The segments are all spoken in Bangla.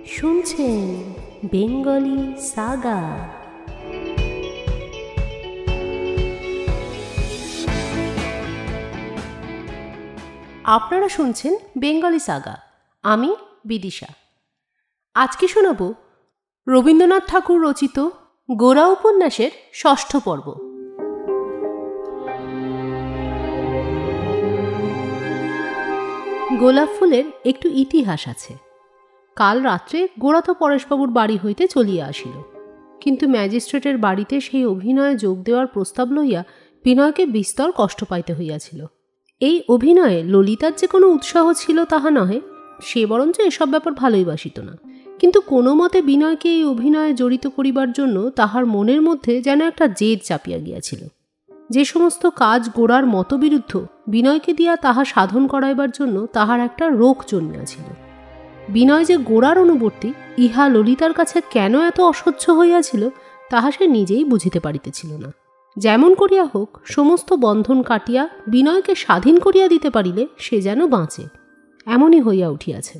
শুনছেন বেঙ্গলি সাগা। আপনারা শুনছেন বেঙ্গলি সাগা। আমি বিদিশা। আজকে শোনাব রবীন্দ্রনাথ ঠাকুর রচিত গোরা উপন্যাসের ৬ষ্ঠ পর্ব। গোলাপ ফুলের একটু ইতিহাস আছে। কাল রাত্রে গোরা তো পরেশবাবুর বাড়ি হইতে চলিয়া আসিল, কিন্তু ম্যাজিস্ট্রেটের বাড়িতে সেই অভিনয়ে যোগ দেওয়ার প্রস্তাব লইয়া বিনয়কে বিস্তর কষ্ট পাইতে হইয়াছিল। এই অভিনয়ে ললিতার যে কোনো উৎসাহ ছিল তাহা নহে, সে বরঞ্চ এসব ব্যাপার ভালোই বাসিত না। কিন্তু কোনো মতে বিনয়কে এই অভিনয়ে জড়িত করিবার জন্য তাহার মনের মধ্যে যেন একটা জেদ চাপিয়া গিয়াছিল। যে সমস্ত কাজ গোরার মতবিরুদ্ধ, বিনয়কে দিয়া তাহা সাধন করাইবার জন্য তাহার একটা রোগ জন্মিয়াছিল। বিনয় যে গোরার অনুবর্তী, ইহা ললিতার কাছে কেন এত অসহ্য হইয়াছিল তাহা সে নিজেই বুঝিতে পারিতেছিল না। যেমন করিয়া হোক সমস্ত বন্ধন কাটিয়া বিনয়কে স্বাধীন করিয়া দিতে পারিলে সে যেন বাঁচে, এমনই হইয়া উঠিয়াছে।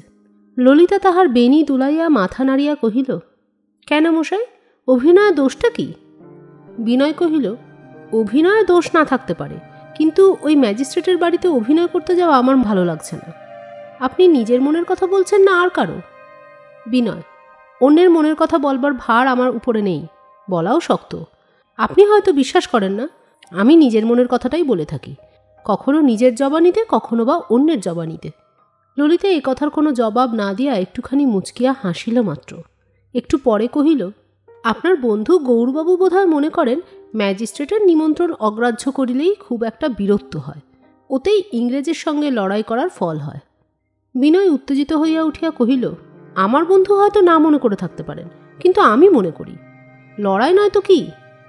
ললিতা তাহার বেণী দুলাইয়া মাথা নাড়িয়া কহিল, কেন মশাই, অভিনয় দোষটা কি? বিনয় কহিল, অভিনয়ে দোষ না থাকতে পারে, কিন্তু ওই ম্যাজিস্ট্রেটের বাড়িতে অভিনয় করতে যাওয়া আমার ভালো লাগছে না। আপনি নিজের মনের কথা বলছেন না আর কারো? বিনয়, অন্যের মনের কথা বলবার ভার আমার উপরে নেই, বলাও শক্ত। আপনি হয়তো বিশ্বাস করেন না, আমি নিজের মনের কথাটাই বলে থাকি, কখনো নিজের জবানিতে, কখনো বা অন্যের জবানিতে। ললিতা এ কথার কোনো জবাব না দিয়া একটুখানি মুচকিয়া হাসিল মাত্র। একটু পরে কহিল, আপনার বন্ধু গৌরবাবু বোধহয় মনে করেন ম্যাজিস্ট্রেটের নিমন্ত্রণ অগ্রাহ্য করিলেই খুব একটা বিরক্ত হয়, ওতেই ইংরেজের সঙ্গে লড়াই করার ফল হয়। বিনয় উত্তেজিত হইয়া উঠিয়া কহিল, আমার বন্ধু হয়তো না মনে করে থাকতে পারেন, কিন্তু আমি মনে করি। লড়াই নয় তো কি,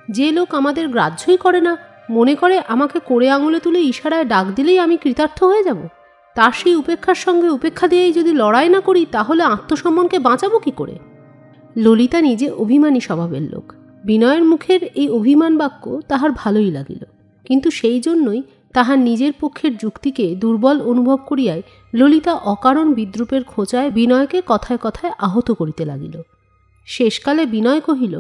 যে লোক আমাদের গ্রাহ্যই করে না, মনে করে আমাকে কোড়ে আঙুলে তুলে ইশারায় ডাক দিলেই আমি কৃতার্থ হয়ে যাব, তার সেই উপেক্ষার সঙ্গে উপেক্ষা দিয়েই যদি লড়াই না করি তাহলে আত্মসম্মানকে বাঁচাবো কি করে? ললিতা নিজে অভিমানী স্বভাবের লোক। বিনয়ের মুখের এই অভিমান বাক্য তাহার ভালোই লাগিল, কিন্তু সেই জন্যই তাহার নিজের পক্ষের যুক্তিকে দুর্বল অনুভব করিয়ায় ললিতা অকারণ বিদ্রূপের খোঁচায় বিনয়কে কথায় কথায় আহত করিতে লাগিল। শেষকালে বিনয় কহিল,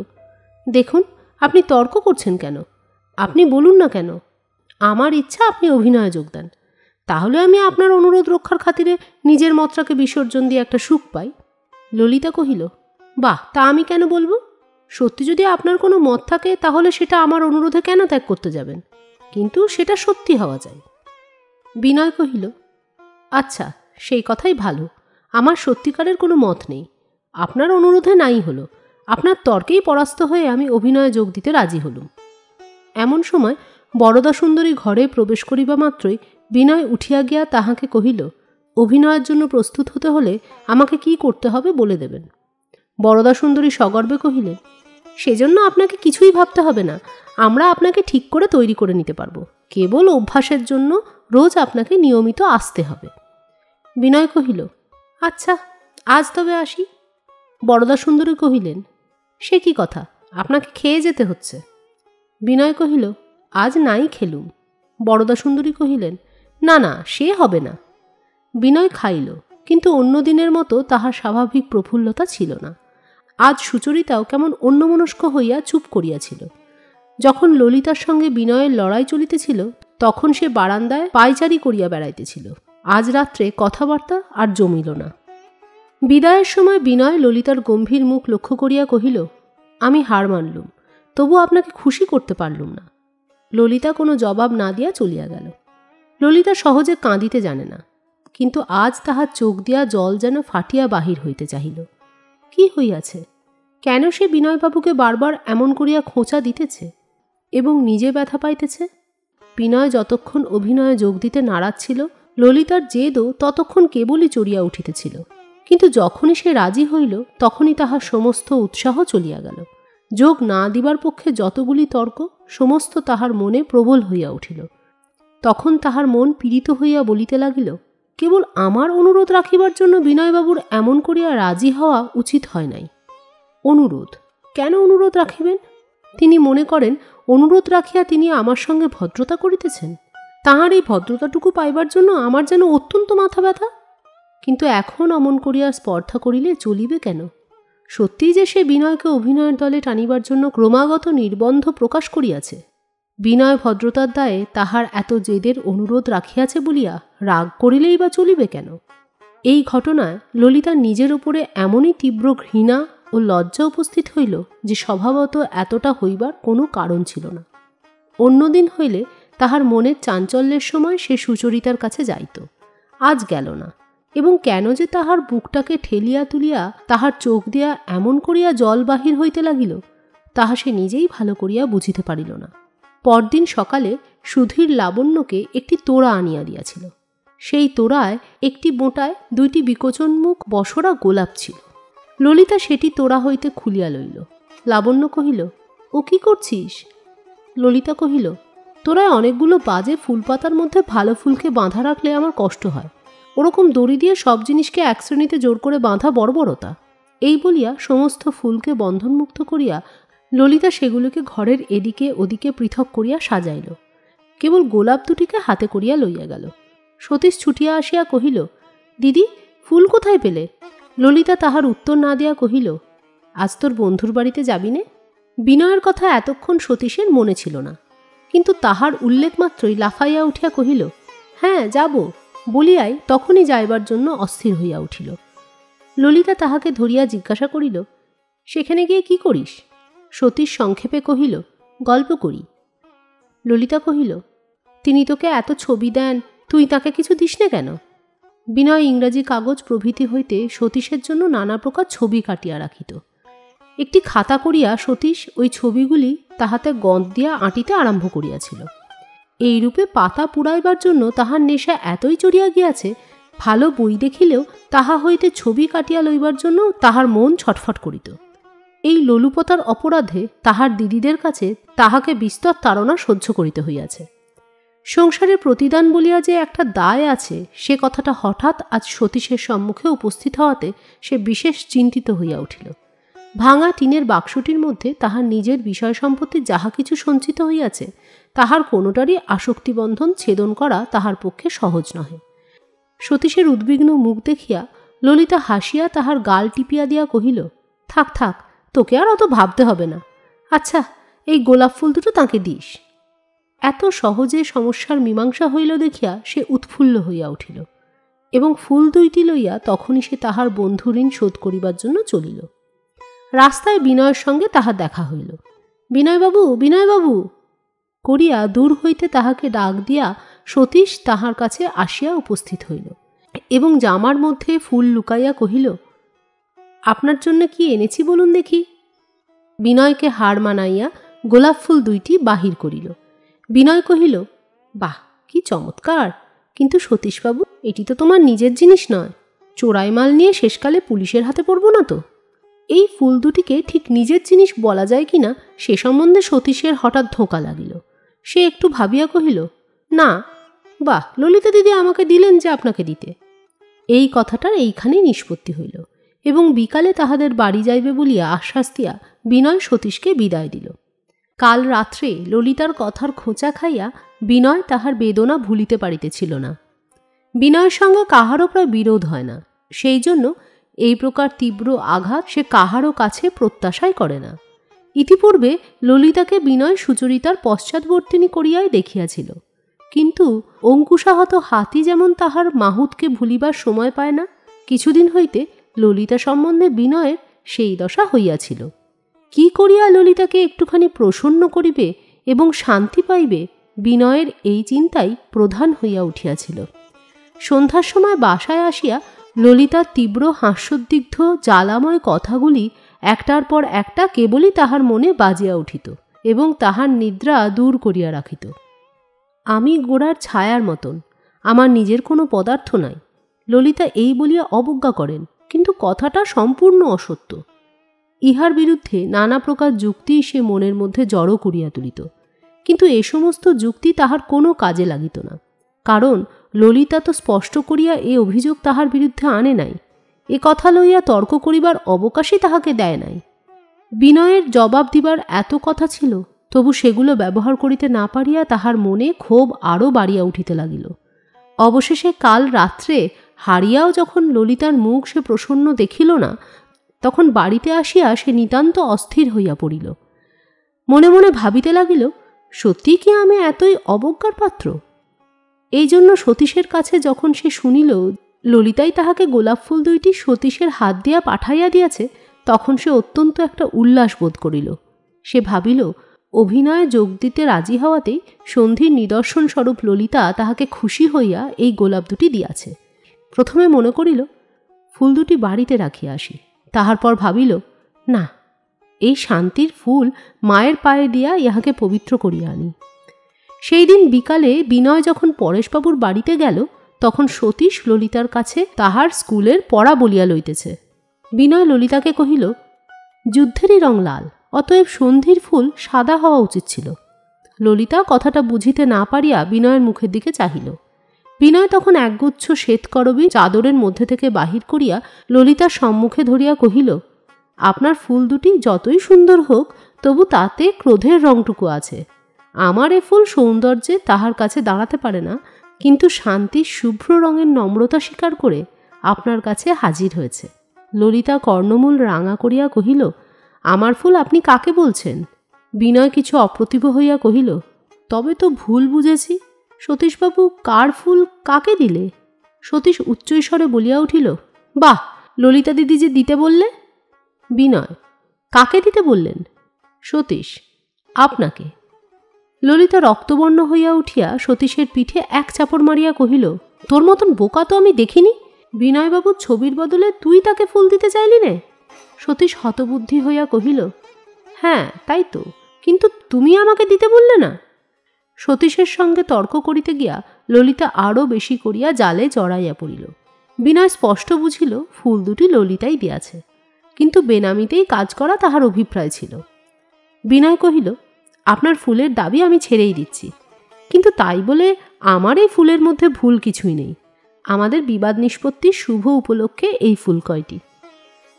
দেখুন, আপনি তর্ক করছেন কেন? আপনি বলুন না কেন আমার ইচ্ছা আপনি অভিনয়ে যোগ দেন, তাহলে আমি আপনার অনুরোধ রক্ষার খাতিরে নিজের মতটাকে বিসর্জন দিয়ে একটা সুখ পাই। ললিতা কহিল, বাহ, তা আমি কেন বলবো? সত্যি যদি আপনার কোনো মত থাকে তাহলে সেটা আমার অনুরোধে কেন ত্যাগ করতে যাবেন? কিন্তু সেটা সত্যি হওয়া যায়। বিনয় কহিল, আচ্ছা, সেই কথাই ভালো, আমার সত্যিকারের কোনো মত নেই, আপনার অনুরোধে নাই হলো, আপনার তর্কেই পরাস্ত হয়ে আমি অভিনয়ে যোগ দিতে রাজি হলুম। এমন সময় বরদা সুন্দরী ঘরে প্রবেশ করিবা মাত্রই বিনয় উঠিয়া গিয়া তাহাকে কহিল, অভিনয়ের জন্য প্রস্তুত হতে হলে আমাকে কি করতে হবে বলে দেবেন। বরদা সুন্দরী সগর্বে কহিলেন, সেজন্য আপনাকে কিছুই ভাবতে হবে না, আমরা আপনাকে ঠিক করে তৈরি করে নিতে পারবো, কেবল অভ্যাসের জন্য রোজ আপনাকে নিয়মিত আসতে হবে। বিনয় কহিল, আচ্ছা, আজ তবে আসি। বরদা সুন্দরী কহিলেন, সে কি কথা, আপনাকে খেয়ে যেতে হচ্ছে। বিনয় কহিল, আজ নাই খেলুম। বরদা সুন্দরী কহিলেন, না না, সে হবে না। বিনয় খাইল, কিন্তু অন্য দিনের মতো তাহার স্বাভাবিক প্রফুল্লতা ছিল না। আজ সুচরিতাও কেমন অন্যমনস্ক হইয়া চুপ করিয়াছিল। যখন ললিতার সঙ্গে বিনয়ের লড়াই চলিতেছিল তখন সে বারান্দায় পায়চারি করিয়া বেড়াইতেছিল। আজ রাত্রে কথাবার্তা আর জমিল না। বিদায়ের সময় বিনয় ললিতার গম্ভীর মুখ লক্ষ্য করিয়া কহিল, আমি হার মানলুম, তবু আপনাকে খুশি করতে পারলুম না। ললিতা কোনো জবাব না দিয়া চলিয়া গেল। ললিতা সহজে কাঁদিতে জানে না, কিন্তু আজ তাহার চোখ দিয়া জল যেন ফাটিয়া বাহির হইতে চাহিল। কি হইয়াছে? কেন সে বিনয়বাবুকে বারবার এমন করিয়া খোঁচা দিতেছে এবং নিজে ব্যথা পাইতেছে? বিনয় যতক্ষণ অভিনয়ে যোগ দিতে নারাজ ছিল, ললিতার জেদও ততক্ষণ কেবলই চড়িয়া উঠিতেছিল, কিন্তু যখনই সে রাজি হইল তখনই তাহার সমস্ত উৎসাহ চলিয়া গেল। যোগ না দিবার পক্ষে যতগুলি তর্ক সমস্ত তাহার মনে প্রবল হইয়া উঠিল। তখন তাহার মন পীড়িত হইয়া বলিতে লাগিল, কেবল আমার অনুরোধ রাখিবার জন্য বিনয়বাবুর এমন করিয়া রাজি হওয়া উচিত হয় নাই। অনুরোধ? কেন অনুরোধ রাখিবেন? তিনি মনে করেন অনুরোধ রাখিয়া তিনি আমার সঙ্গে ভদ্রতা করিতেছেন। তাহার এই ভদ্রতাটুকু পাইবার জন্য আমার যেন অত্যন্ত মাথা ব্যথা। কিন্তু এখন অমন করিয়া স্পর্ধা করিলে চলিবে কেন? সত্যিই যে সে বিনয়কে অভিনয়ের দলে টানিবার জন্য ক্রমাগত নির্বন্ধ প্রকাশ করিয়াছে। বিনয় ভদ্রতার দায়ে তাহার এত জেদের অনুরোধ রাখিয়াছে বলিয়া রাগ করিলেই বা চলিবে কেন? এই ঘটনায় ললিতার নিজের উপরে এমনই তীব্র ঘৃণা ও লজ্জা উপস্থিত হইল যে স্বভাবত এতটা হইবার কোনো কারণ ছিল না। অন্যদিন হইলে তাহার মনের চাঞ্চল্যের সময় সে সুচরিতার কাছে যাইত, আজ গেল না, এবং কেন যে তাহার বুকটাকে ঠেলিয়া তুলিয়া তাহার চোখ দিয়া এমন করিয়া জল বাহির হইতে লাগিল তাহা সে নিজেই ভালো করিয়া বুঝিতে পারিল না। পরদিন সকালে সুধীর লাবণ্যকে একটি তোড়া আনিয়া দিয়াছিল। সেই তোড়ায় একটি বোঁটায় 2টি বিকোচনমুখ বসরা গোলাপ ছিল। ললিতা সেটি তোড়া হইতে খুলিয়া লইল। লাবণ্য কহিল, ও কি করছিস? ললিতা কহিল, তোরায় অনেকগুলো বাজে ফুলপাতার মধ্যে ভালো ফুলকে বাঁধা রাখলে আমার কষ্ট হয়, ওরকম দড়ি দিয়ে সব জিনিসকে এক শ্রেণীতে জোর করে বাঁধা বর্বরতা। এই বলিয়া সমস্ত ফুলকে বন্ধনমুক্ত করিয়া ললিতা সেগুলোকে ঘরের এদিকে ওদিকে পৃথক করিয়া সাজাইল। কেবল গোলাপ দুটিকে হাতে করিয়া লইয়া গেল। সতীশ ছুটিয়া আসিয়া কহিল, দিদি, ফুল কোথায় পেলে? ললিতা তাহার উত্তর না দিয়া কহিল, আজ তোর বন্ধুর বাড়িতে যাবি নে? বিনয়ের কথা এতক্ষণ সতীশের মনে ছিল না, কিন্তু তাহার উল্লেখ মাত্রই লাফাইয়া উঠিয়া কহিল, হ্যাঁ যাব, বলিয়াই তখনই যাইবার জন্য অস্থির হইয়া উঠিল। ললিতা তাহাকে ধরিয়া জিজ্ঞাসা করিল, সেখানে গিয়ে কি করিস? সতীশ সংক্ষেপে কহিল, গল্প করি। ললিতা কহিল, তিনি তোকে এত ছবি দেন, তুই তাকে কিছু দিস না কেন? বিনয় ইংরাজি কাগজ প্রভৃতি হইতে সতীশের জন্য নানা প্রকার ছবি কাটিয়া রাখিত। একটি খাতা করিয়া সতীশ ওই ছবিগুলি তাহাতে গঁদ দিয়া আঁটিতে আরম্ভ করিয়াছিল। এইরূপে পাতা পুড়াইবার জন্য তাহার নেশা এতই চড়িয়া গিয়াছে, ভালো বই দেখিলেও তাহা হইতে ছবি কাটিয়া লইবার জন্য তাহার মন ছটফট করিত। এই লোলুপতার অপরাধে তাহার দিদিদের কাছে তাহাকে বিস্তর তাড়না সহ্য করিতে হইয়াছে। সংসারের প্রতিদান বলিয়া যে একটা দায় আছে, সে কথাটা হঠাৎ আজ সতীশের সম্মুখে উপস্থিত হওয়াতে সে বিশেষ চিন্তিত হইয়া উঠিল। ভাঙা টিনের বাক্সটির মধ্যে তাহার নিজের বিষয় সম্পত্তি যাহা কিছু সঞ্চিত হইয়াছে, তাহার কোনোটারই আসক্তিবন্ধন ছেদন করা তাহার পক্ষে সহজ নহে। সতীশের উদ্বিগ্ন মুখ দেখিয়া ললিতা হাসিয়া তাহার গাল টিপিয়া দিয়া কহিল, থাক থাক, তোকে আর অত ভাবতে হবে না। আচ্ছা, এই গোলাপ ফুল দুটো তাঁকে দিস। এত সহজে সমস্যার মীমাংসা হইল দেখিয়া সে উৎফুল্ল হইয়া উঠিল, এবং ফুল দুইটি লইয়া তখনই সে তাহার বন্ধু ঋণ শোধ করিবার জন্য চলিল। রাস্তায় বিনয়ের সঙ্গে তাহার দেখা হইল। বিনয়বাবু, বিনয়বাবু করিয়া দূর হইতে তাহাকে ডাক দিয়া সতীশ তাহার কাছে আসিয়া উপস্থিত হইল, এবং জামার মধ্যে ফুল লুকাইয়া কহিল, আপনার জন্য কি এনেছি বলুন দেখি। বিনয়কে হার মানাইয়া গোলাপ ফুল দুইটি বাহির করিল। বিনয় কহিল, বাহ, কি চমৎকার! কিন্তু সতীশবাবু, এটি তো তোমার নিজের জিনিস নয়। চোরাই মাল নিয়ে শেষকালে পুলিশের হাতে পড়ব না তো? এই ফুল দুটিকে ঠিক নিজের জিনিস বলা যায় কি না সে সম্বন্ধে সতীশের হঠাৎ ধোঁকা লাগিল। সে একটু ভাবিয়া কহিল, না, বাহ, ললিতা দিদি আমাকে দিলেন যে আপনাকে দিতে। এই কথাটার এইখানেই নিষ্পত্তি হইল, এবং বিকালে তাহাদের বাড়ি যাইবে বলিয়া আশ্বাস দিয়া বিনয় সতীশকে বিদায় দিল। কাল রাত্রে ললিতার কথার খোঁচা খাইয়া বিনয় তাহার বেদনা ভুলিতে পারিতেছিল না। বিনয়ের সঙ্গে কাহারও প্রায় বিরোধ হয় না, সেই জন্য এই প্রকার তীব্র আঘাত সে কাহারও কাছে প্রত্যাশাই করে না। ইতিপূর্বে ললিতাকে বিনয় সুচরিতার পশ্চাৎবর্তিনী করিয়াই দেখিয়াছিল, কিন্তু অঙ্কুশাহত হাতি যেমন তাহার মাহুতকে ভুলিবার সময় পায় না, কিছুদিন হইতে ললিতা সম্বন্ধে বিনয়ের সেই দশা হইয়াছিল। কি করিয়া ললিতাকে একটুখানি প্রসন্ন করিবে এবং শান্তি পাইবে, বিনয়ের এই চিন্তাই প্রধান হইয়া উঠিয়াছিল। সন্ধ্যার সময় বাসায় আসিয়া ললিতার তীব্র হাস্যোদ্বিগ্ধ জ্বালাময় কথাগুলি একটার পর একটা কেবলই তাহার মনে বাজিয়া উঠিত এবং তাহার নিদ্রা দূর করিয়া রাখিত। আমি গোড়ার ছায়ার মতন, আমার নিজের কোনো পদার্থ নাই, ললিতা এই বলিয়া অবজ্ঞা করেন, কিন্তু কথাটা সম্পূর্ণ অসত্য। ইহার বিরুদ্ধে নানা প্রকার যুক্তি সে মনের মধ্যে জড়ো করিয়া তুলিত, কিন্তু এ সমস্ত যুক্তি তাহার কোনো কাজে লাগিত না, কারণ ললিতা তো স্পষ্ট করিয়া এ অভিযোগ তাহার বিরুদ্ধে আনে নাই, এ কথা লইয়া তর্ক করিবার অবকাশই তাহাকে দেয় নাই। বিনয়ের জবাব দিবার এত কথা ছিল, তবু সেগুলো ব্যবহার করিতে না পারিয়া তাহার মনে ক্ষোভ আরও বাড়িয়া উঠিতে লাগিল। অবশেষে কাল রাত্রে হারিয়াও যখন ললিতার মুখ সে প্রসন্ন দেখিল না, তখন বাড়িতে আসিয়া সে নিতান্ত অস্থির হইয়া পড়িল। মনে মনে ভাবিতে লাগিল, সত্যি কি আমি এতই অবজ্ঞার পাত্র? এই জন্য সতীশের কাছে যখন সে শুনিল ললিতাই তাহাকে গোলাপ ফুল দুইটি সতীশের হাত দিয়া পাঠাইয়া দিয়াছে, তখন সে অত্যন্ত একটা উল্লাস বোধ করিল। সে ভাবিল, অভিনয়ে যোগ দিতে রাজি হওয়াতেই সন্ধির নিদর্শন স্বরূপ ললিতা তাহাকে খুশি হইয়া এই গোলাপ দুটি দিয়াছে। প্রথমে মনে করিল ফুল দুটি বাড়িতে রাখিয়া আসি, তাহার পর ভাবিল, না, এই শান্তির ফুল মায়ের পায়ে দিয়া ইহাকে পবিত্র করিয়া আনি। সেই দিন বিকালে বিনয় যখন পরেশবাবুর বাড়িতে গেল, তখন সতীশ ললিতার কাছে তাহার স্কুলের পড়া বলিয়া লইতেছে। বিনয় ললিতাকে কহিল, যুদ্ধেরই রং লাল, অতএব সন্ধির ফুল সাদা হওয়া উচিত ছিল। ললিতা কথাটা বুঝিতে না পারিয়া বিনয়ের মুখের দিকে চাহিল। বিনয় তখন একগুচ্ছ শ্বেতকরবী চাদরের মধ্যে থেকে বাহির করিয়া ললিতার সম্মুখে ধরিয়া কহিল, আপনার ফুল দুটি যতই সুন্দর হোক, তবু তাতে ক্রোধের রংটুকু আছে। আমার এ ফুল সৌন্দর্যে তাহার কাছে দাঁড়াতে পারে না, কিন্তু শান্তির শুভ্র রঙের নম্রতা স্বীকার করে আপনার কাছে হাজির হয়েছে। ললিতা কর্ণমূল রাঙা করিয়া কহিল, আমার ফুল আপনি কাকে বলছেন? বিনয় কিছু অপ্রতিভ হইয়া কহিল, তবে তো ভুল বুঝেছি। সতীশবাবু, কার ফুল কাকে দিলে? সতীশ উচ্চৈস্বরে বলিয়া উঠিল, বাহ, ললিতা দিদি যে দিতে বললে। বিনয়, কাকে দিতে বললেন? সতীশ, আপনাকে। ললিতা রক্তবর্ণ হইয়া উঠিয়া সতীশের পিঠে এক চাপড় মারিয়া কহিল, তোর মতন বোকা তো আমি দেখিনি। বিনয়বাবুর ছবির বদলে তুই তাকে ফুল দিতে চাইলি নে? সতীশ হতবুদ্ধি হইয়া কহিল, হ্যাঁ তাই তো, কিন্তু তুমি আমাকে দিতে বললে না। সতীশের সঙ্গে তর্ক করিতে গিয়া ললিতা আরও বেশি করিয়া জালে জড়াইয়া পড়িল। বিনয় স্পষ্ট বুঝিল ফুল দুটি ললিতাই দিয়াছে, কিন্তু বেনামিতেই কাজ করা তাহার অভিপ্রায় ছিল। বিনয় কহিল, আপনার ফুলের দাবি আমি ছেড়েই দিচ্ছি, কিন্তু তাই বলে আমার এই ফুলের মধ্যে ভুল কিছুই নেই। আমাদের বিবাদ নিষ্পত্তির শুভ উপলক্ষে এই ফুল কয়টি।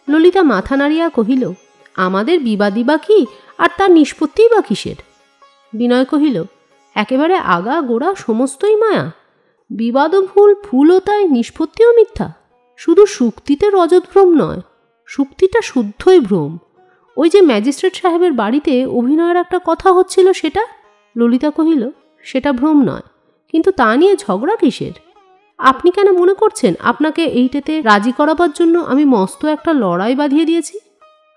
ললিতা মাথা নাড়িয়া কহিল, আমাদের বিবাদই বা কি, আর তার নিষ্পত্তিই বা কিসের? বিনয় কহিল, একেবারে আগা গোড়া সমস্তই মায়া। বিবাদও ভুল, ফুলও তাই, নিষ্পত্তিও মিথ্যা। শুধু শুক্তিতে রজতভ্রম নয়, শুক্তিটা শুদ্ধই ভ্রম। ওই যে ম্যাজিস্ট্রেট সাহেবের বাড়িতে অভিনয়ের একটা কথা হচ্ছিল, সেটা? ললিতা কহিল, সেটা ভ্রম নয়, কিন্তু তা নিয়ে ঝগড়া কিসের? আপনি কেন মনে করছেন আপনাকে এইটাতে রাজি করাবার জন্য আমি মস্ত একটা লড়াই বাঁধিয়ে দিয়েছি?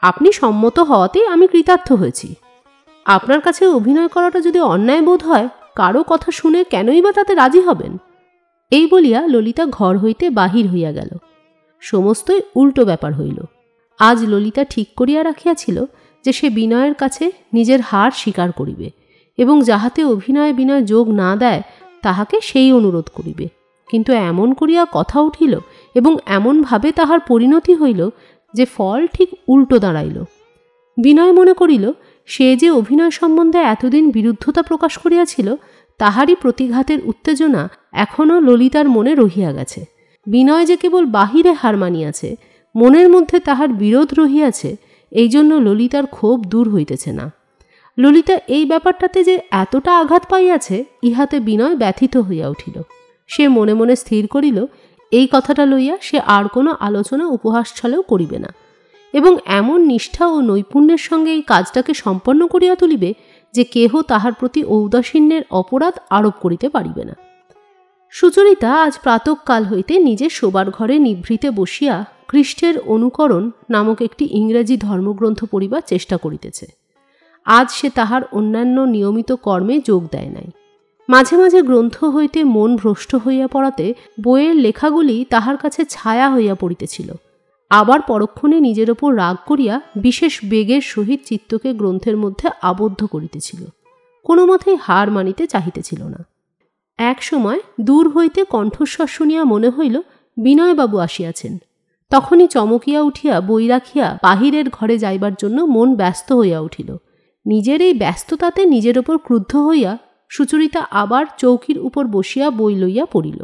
আপনি সম্মত হওয়াতেই আমি কৃতার্থ হয়েছি। আপনার কাছে অভিনয় করাটা যদি অন্যায় বোধ হয়, কারো কথা শুনে কেনই বা তাতে রাজি হবেন? এই বলিয়া ললিতা ঘর হইতে বাহির হইয়া গেল। সমস্তই উল্টো ব্যাপার হইল। আজ ললিতা ঠিক করিয়া রাখিয়াছিল যে সে বিনয়ের কাছে নিজের হার স্বীকার করিবে, এবং যাহাতে অভিনয় বিনয় যোগ না দেয় তাহাকে সেই অনুরোধ করিবে। কিন্তু এমন করিয়া কথা উঠিল এবং এমনভাবে তাহার পরিণতি হইল যে ফল ঠিক উল্টো দাঁড়াইল। বিনয় মনে করিল সে যে অভিনয় সম্বন্ধে এতদিন বিরুদ্ধতা প্রকাশ করিয়াছিল, তাহারই প্রতিঘাতের উত্তেজনা এখনও ললিতার মনে রহিয়া গেছে। বিনয় যে কেবল বাহিরে হার মানিয়াছে, মনের মধ্যে তাহার বিরোধ রহিয়াছে, এই জন্য ললিতার ক্ষোভ দূর হইতেছে না। ললিতা এই ব্যাপারটাতে যে এতটা আঘাত পাইয়াছে, ইহাতে বিনয় ব্যথিত হইয়া উঠিল। সে মনে মনে স্থির করিল এই কথাটা লইয়া সে আর কোনো আলোচনা উপহাস ছলেও করিবে না, এবং এমন নিষ্ঠা ও নৈপুণ্যের সঙ্গে এই কাজটাকে সম্পন্ন করিয়া তুলিবে যে কেহ তাহার প্রতি ঔদাসীন্যের অপরাধ আরোপ করিতে পারিবে না। সুচরিতা আজ প্রাতঃকাল হইতে নিজের শোবার ঘরে নিভৃতে বসিয়া খ্রিস্টের অনুকরণ নামক একটি ইংরেজি ধর্মগ্রন্থ পড়িবার চেষ্টা করিতেছে। আজ সে তাহার অন্যান্য নিয়মিত কর্মে যোগ দেয় নাই। মাঝে মাঝে গ্রন্থ হইতে মন ভ্রষ্ট হইয়া পড়াতে বইয়ের লেখাগুলি তাহার কাছে ছায়া হইয়া পড়িতেছিল। আবার পরক্ষণে নিজের ওপর রাগ করিয়া বিশেষ বেগের সহিত চিত্তকে গ্রন্থের মধ্যে আবদ্ধ করিতেছিল। কোনো মতেই হার মানিতে চাহিতেছিল না। এক সময় দূর হইতে কণ্ঠস্বর শুনিয়া মনে হইল বিনয়বাবু আসিয়াছেন। তখনই চমকিয়া উঠিয়া বই রাখিয়া বাহিরের ঘরে যাইবার জন্য মন ব্যস্ত হইয়া উঠিল। নিজের এই ব্যস্ততাতে নিজের ওপর ক্রুদ্ধ হইয়া সুচরিতা আবার চৌকির উপর বসিয়া বই লইয়া পড়িল।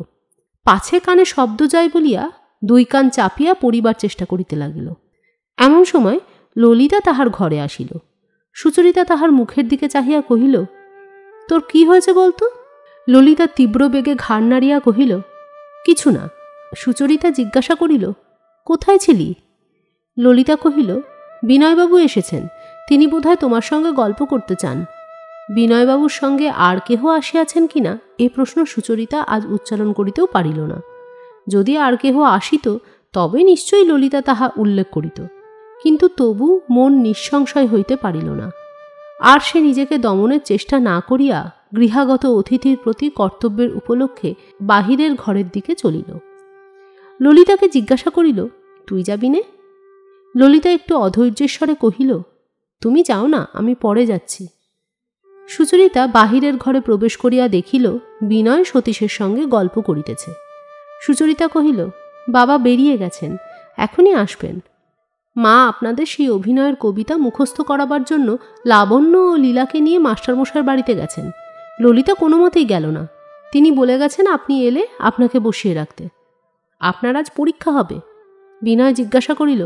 পাছে কানে শব্দ যায় বলিয়া দুই কান চাপিয়া পড়িবার চেষ্টা করিতে লাগিল। এমন সময় ললিতা তাহার ঘরে আসিল। সুচরিতা তাহার মুখের দিকে চাহিয়া কহিল, তোর কি হয়েছে বলতো? ললিতা তীব্র বেগে ঘাড় নাড়িয়া কহিল, কিছু না, সুচরিতা জিজ্ঞাসা করিল, কোথায় ছিলি? ললিতা কহিল, বিনয়বাবু এসেছেন, তিনি বোধহয় তোমার সঙ্গে গল্প করতে চান। বিনয়বাবুর সঙ্গে আর কেহ আসিয়াছেন কিনা এ প্রশ্ন সুচরিতা আজ উচ্চারণ করিতেও পারিল না। যদি আর কেহ আসিত তবে নিশ্চয়ই ললিতা তাহা উল্লেখ করিত, কিন্তু তবু মন নিঃসংশয় হইতে পারিল না। আর সে নিজেকে দমনের চেষ্টা না করিয়া গৃহাগত অতিথির প্রতি কর্তব্যের উপলক্ষে বাহিরের ঘরের দিকে চলিল। ললিতাকে জিজ্ঞাসা করিল, তুই যাবি নে? ললিতা একটু অধৈর্যের স্বরে কহিল, তুমি যাও না, আমি পরে যাচ্ছি। সুচরিতা বাহিরের ঘরে প্রবেশ করিয়া দেখিল বিনয় সতীশের সঙ্গে গল্প করিতেছে। সুচরিতা কহিল, বাবা বেরিয়ে গেছেন, এখনই আসবেন। মা আপনাদের সেই অভিনয়ের কবিতা মুখস্থ করাবার জন্য লাবণ্য ও লীলাকে নিয়ে মাস্টারমশাইয়ের বাড়িতে গেছেন। ললিতা কোনো মতেই গেল না। তিনি বলে গেছেন আপনি এলে আপনাকে বসিয়ে রাখতে। আপনার আজ পরীক্ষা হবে। বিনয় জিজ্ঞাসা করিল,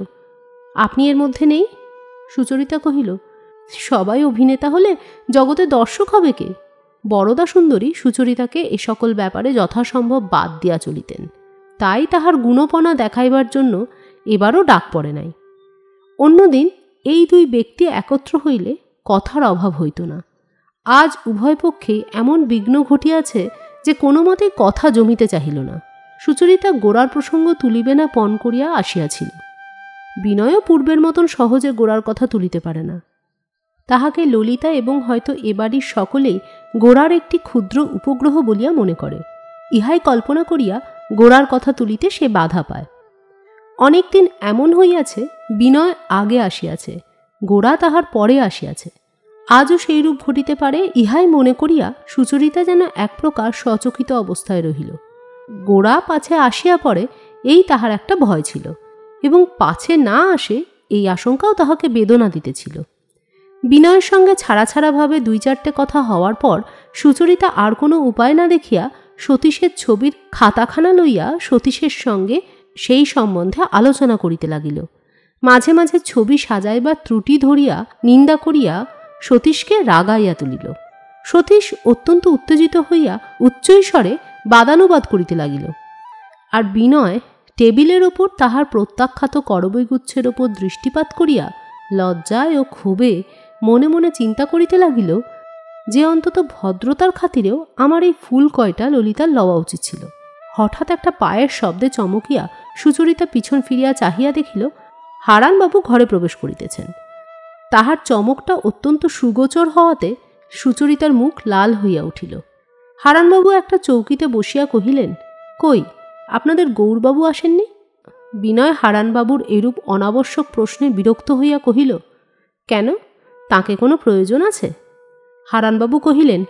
আপনি এর মধ্যে নেই? সুচরিতা কহিল, সবাই অভিনেতা হলে জগতে দর্শক হবে কে? বরদা সুন্দরী সুচরিতাকে এ সকল ব্যাপারে যথাসম্ভব বাদ দিয়া চলিতেন, তাই তাহার গুণপনা দেখাইবার জন্য এবারও ডাক পড়ে নাই। অন্যদিন এই দুই ব্যক্তি একত্র হইলে কথার অভাব হইত না। আজ উভয় পক্ষেই এমন বিঘ্ন ঘটিয়াছে যে কোনো মতে কথা জমিতে চাহিল না। সুচরিতা গোরার প্রসঙ্গ তুলিবে না পণ করিয়া আসিয়াছিল। বিনয়ও পূর্বের মতন সহজে গোরার কথা তুলিতে পারে না। তাহাকে ললিতা এবং হয়তো এ বাড়ির সকলেই গোরার একটি ক্ষুদ্র উপগ্রহ বলিয়া মনে করে। ইহাই কল্পনা করিয়া গোরার কথা তুলিতে সে বাধা পায়। অনেকদিন এমন হইয়াছে বিনয় আগে আসিয়াছে, গোরা তাহার পরে আসিয়াছে। আজও সেইরূপ ঘটিতে পারে ইহাই মনে করিয়া সুচরিতা যেন এক প্রকার সচকিত অবস্থায় রহিল। গোরা পাছে আসিয়া পড়ে এই তাহার একটা ভয় ছিল, এবং পাছে না আসে এই আশঙ্কাও তাহাকে বেদনা দিতেছিল। বিনয়ের সঙ্গে ছাড়া ছাড়াভাবে দুই চারটে কথা হওয়ার পর সুচরিতা আর কোনো উপায় না দেখিয়া সতীশের ছবির খাতাখানা লইয়া সতীশের সঙ্গে সেই সম্বন্ধে আলোচনা করিতে লাগিল। মাঝে মাঝে ছবি সাজাইবার ত্রুটি ধরিয়া নিন্দা করিয়া সতীশকে রাগাইয়া তুলিল। সতীশ অত্যন্ত উত্তেজিত হইয়া উচ্চৈস্বরে বাদানুবাদ করিতে লাগিল। আর বিনয় টেবিলের ওপর তাহার প্রত্যাখ্যাত করবৈগুচ্ছের ওপর দৃষ্টিপাত করিয়া লজ্জায় ও ক্ষোভে মনে মনে চিন্তা করিতে লাগিল যে অন্তত ভদ্রতার খাতিরেও আমার এই ফুল কয়টা ললিতার লওয়া উচিত ছিল। হঠাৎ একটা পায়ের শব্দে চমকিয়া সুচরিতা পিছন ফিরিয়া চাহিয়া দেখিল হারানবাবু ঘরে প্রবেশ করিতেছেন। তাহার চমকটা অত্যন্ত সুগোচর হওয়াতে সুচরিতার মুখ লাল হইয়া উঠিল। হারানবাবু একটা চৌকিতে বসিয়া কহিলেন, কই, আপনাদের গৌরবাবু আসেননি? বিনয় হারানবাবুর এরূপ অনাবশ্যক প্রশ্নে বিরক্ত হইয়া কহিল, কেন, তাকে কোনো প্রয়োজন আছে? হারানবাবু কহিলেন,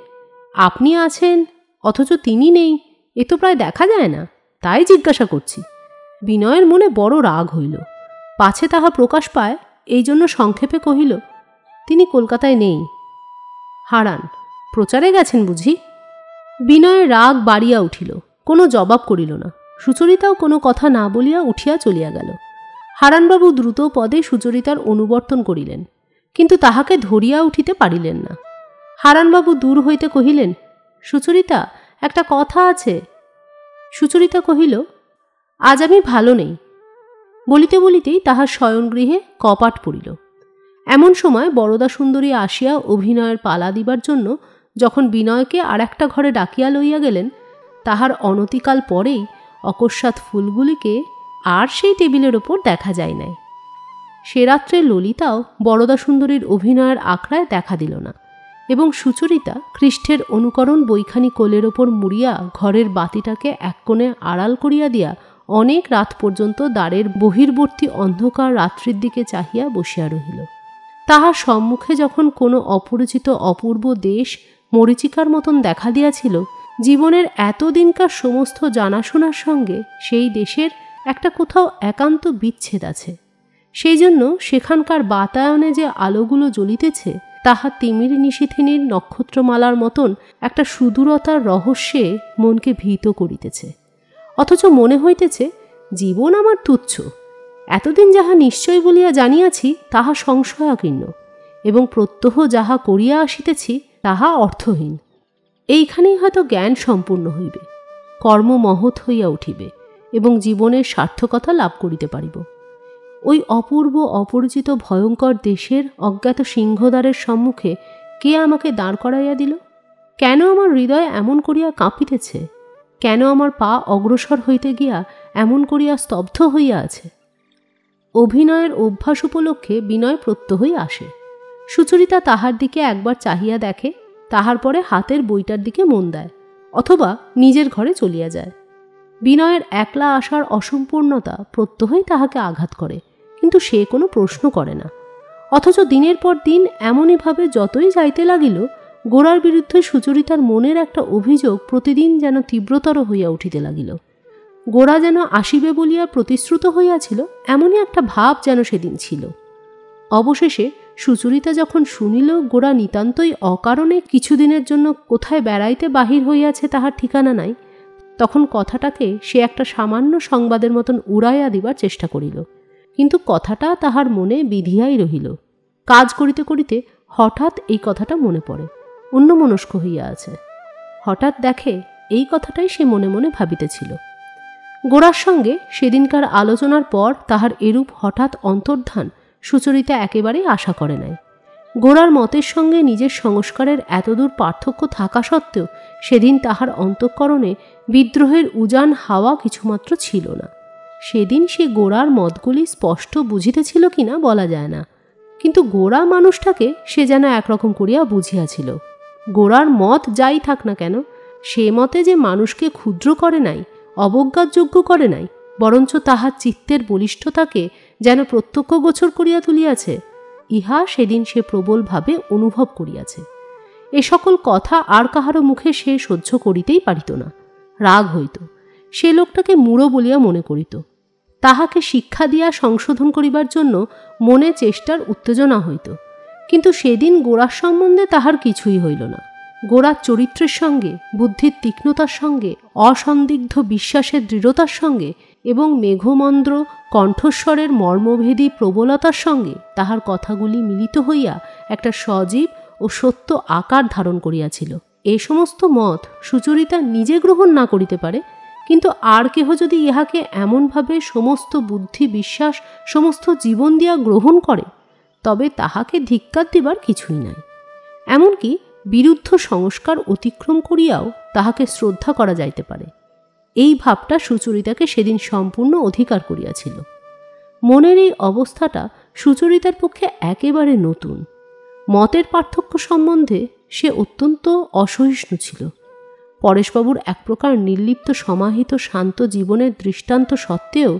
আপনি আছেন অথচ তিনি নেই, এ তো প্রায় দেখা যায় না, তাই জিজ্ঞাসা করছি। বিনয়ের মনে বড় রাগ হইল, পাছে তাহা প্রকাশ পায় এই জন্য সংক্ষেপে কহিল, তিনি কলকাতায় নেই। হারান, প্রচারে গেছেন বুঝি? বিনয়ের রাগ বাড়িয়া উঠিল, কোনো জবাব করিল না। সুচরিতাও কোনো কথা না বলিয়া উঠিয়া চলিয়া গেল। হারানবাবু দ্রুত পদে সুচরিতার অনুবর্তন করিলেন, কিন্তু তাহাকে ধরিয়া উঠিতে পারিলেন না। হারানবাবু দূর হইতে কহিলেন, সুচরিতা, একটা কথা আছে। সুচরিতা কহিল, আজ আমি ভালো নেই। বলিতে বলিতেই তাহার শয়নগৃহে কপাট পড়িল। এমন সময় বরদা সুন্দরী আসিয়া অভিনয়ের পালা দিবার জন্য যখন বিনয়কে আর একটা ঘরে ডাকিয়া লইয়া গেলেন, তাহার অনতিকাল পরেই অকস্মাৎ ফুলগুলিকে আর সেই টেবিলের ওপর দেখা যায় নাই। সে রাত্রে ললিতাও বরদা সুন্দরীর অভিনয়ের আখড়ায় দেখা দিল না, এবং সুচরিতা খ্রিষ্টের অনুকরণ বইখানি কোলের ওপর মুড়িয়া ঘরের বাতিটাকে এক কোণে আড়াল করিয়া দিয়া অনেক রাত পর্যন্ত দ্বারের বহির্বর্তী অন্ধকার রাত্রির দিকে চাহিয়া বসিয়া রহিল। তাহার সম্মুখে যখন কোনো অপরিচিত অপূর্ব দেশ মরীচিকার মতন দেখা দিয়াছিল, জীবনের এতদিনকার সমস্ত জানাশোনার সঙ্গে সেই দেশের একটা কোথাও একান্ত বিচ্ছেদ আছে। সেই জন্য সেখানকার বাতায়নে যে আলোগুলো জ্বলিতেছে তাহা তিমির নিশীথিনীর নক্ষত্রমালার মতন একটা সুদূরতার রহস্যে মনকে ভীত করিতেছে। অথচ মনে হইতেছে জীবন আমার তুচ্ছ, এতদিন যাহা নিশ্চয় বলিয়া জানিয়াছি তাহা সংশয়াকীর্ণ, এবং প্রত্যহ যাহা করিয়া আসিতেছি তাহা অর্থহীন। এইখানেই হয়তো জ্ঞান সম্পূর্ণ হইবে, কর্ম মহৎ হইয়া উঠিবে, এবং জীবনের সার্থকতা লাভ করিতে পারিব। ওই অপূর্ব অপরিচিত ভয়ঙ্কর দেশের অজ্ঞাত সিংহদ্বারের সম্মুখে কে আমাকে দাঁড় করাইয়া দিল? কেন আমার হৃদয় এমন করিয়া কাঁপিতেছে? কেন আমার পা অগ্রসর হইতে গিয়া এমন করিয়া স্তব্ধ হইয়া আছে? অভিনয়ের অভ্যাস উপলক্ষে বিনয় প্রত্যহই আসে। সুচরিতা তাহার দিকে একবার চাহিয়া দেখে, তাহার পরে হাতের বইটার দিকে মন দেয়, অথবা নিজের ঘরে চলিয়া যায়। বিনয়ের একলা আসার অসম্পূর্ণতা প্রত্যহই তাহাকে আঘাত করে, কিন্তু সে কোনো প্রশ্ন করে না। অথচ দিনের পর দিন এমনইভাবে যতই যাইতে লাগিল, গোরার বিরুদ্ধে সুচরিতার মনের একটা অভিযোগ প্রতিদিন যেন তীব্রতর হইয়া উঠিতে লাগিল। গোরা যেন আসিবে বলিয়া প্রতিশ্রুত হইয়াছিল, এমনই একটা ভাব যেন সেদিন ছিল। অবশেষে সুচরিতা যখন শুনিল গোরা নিতান্তই অকারণে কিছুদিনের জন্য কোথায় বেড়াইতে বাহির হইয়াছে তাহার ঠিকানা নাই, তখন কথাটাকে সে একটা সামান্য সংবাদের মতন উড়াইয়া দিবার চেষ্টা করিল। কিন্তু কথাটা তাহার মনে বিধিয়াই রহিল। কাজ করিতে করিতে হঠাৎ এই কথাটা মনে পড়ে, অন্যমনস্ক হইয়া আছে। হঠাৎ দেখে এই কথাটাই সে মনে মনে ভাবিতেছিল। গোরার সঙ্গে সেদিনকার আলোচনার পর তাহার এরূপ হঠাৎ অন্তর্ধান সুচরিতা একেবারেই আশা করে নাই। গোরার মতের সঙ্গে নিজের সংস্কারের এতদূর পার্থক্য থাকা সত্ত্বেও সেদিন তাহার অন্তঃকরণে বিদ্রোহের উজান হাওয়া কিছুমাত্র ছিল না। সেদিন সে গোরার মতগুলি স্পষ্ট বুঝিতেছিল কিনা বলা যায় না, কিন্তু গোরা মানুষটাকে সে যেন একরকম করিয়া বুঝিয়াছিল। গোরার মত যাই থাক না কেন, সে মতে যে মানুষকে ক্ষুদ্র করে নাই, অবজ্ঞাযোগ্য করে নাই, বরঞ্চ তাহার চিত্তের বলিষ্ঠতাকে যেন প্রত্যক্ষগোচর করিয়া তুলিয়াছে, ইহা সেদিন সে প্রবলভাবে অনুভব করিয়াছে। এ সকল কথা আর কাহারও মুখে সে সহ্য করিতেই পারিত না। রাগ হইত, সে লোকটাকে মূঢ় বলিয়া মনে করিত। তাহাকে শিক্ষা দিয়া সংশোধন করিবার জন্য মনে চেষ্টার উত্তেজনা হইত। কিন্তু সেদিন গোরার সম্বন্ধে তাহার কিছুই হইল না। গোরার চরিত্রের সঙ্গে, বুদ্ধির তীক্ষ্ণতার সঙ্গে, অসন্দিগ্ধ বিশ্বাসের দৃঢ়তার সঙ্গে এবং মেঘমন্দ্র কণ্ঠস্বরের মর্মভেদী প্রবলতার সঙ্গে তাহার কথাগুলি মিলিত হইয়া একটা সজীব ও সত্য আকার ধারণ করিয়াছিল। এ সমস্ত মত সুচরিতা নিজে গ্রহণ না করিতে পারে, কিন্তু আর কেহ যদি ইহাকে এমনভাবে সমস্ত বুদ্ধি বিশ্বাস সমস্ত জীবন দিয়া গ্রহণ করে, তবে তাহাকে ধিক্কার দিবার কিছুই নাই। এমনকি বিরুদ্ধ সংস্কার অতিক্রম করিয়াও তাহাকে শ্রদ্ধা করা যাইতে পারে। এই ভাবটা সুচরিতাকে সেদিন সম্পূর্ণ অধিকার করিয়াছিল। মনের এই অবস্থাটা সুচরিতার পক্ষে একেবারে নতুন। মতের পার্থক্য সম্বন্ধে সে অত্যন্ত অসহিষ্ণু ছিল। পরেশবাবুর এক প্রকার নির্লিপ্ত সমাহিত শান্ত জীবনের দৃষ্টান্ত সত্ত্বেও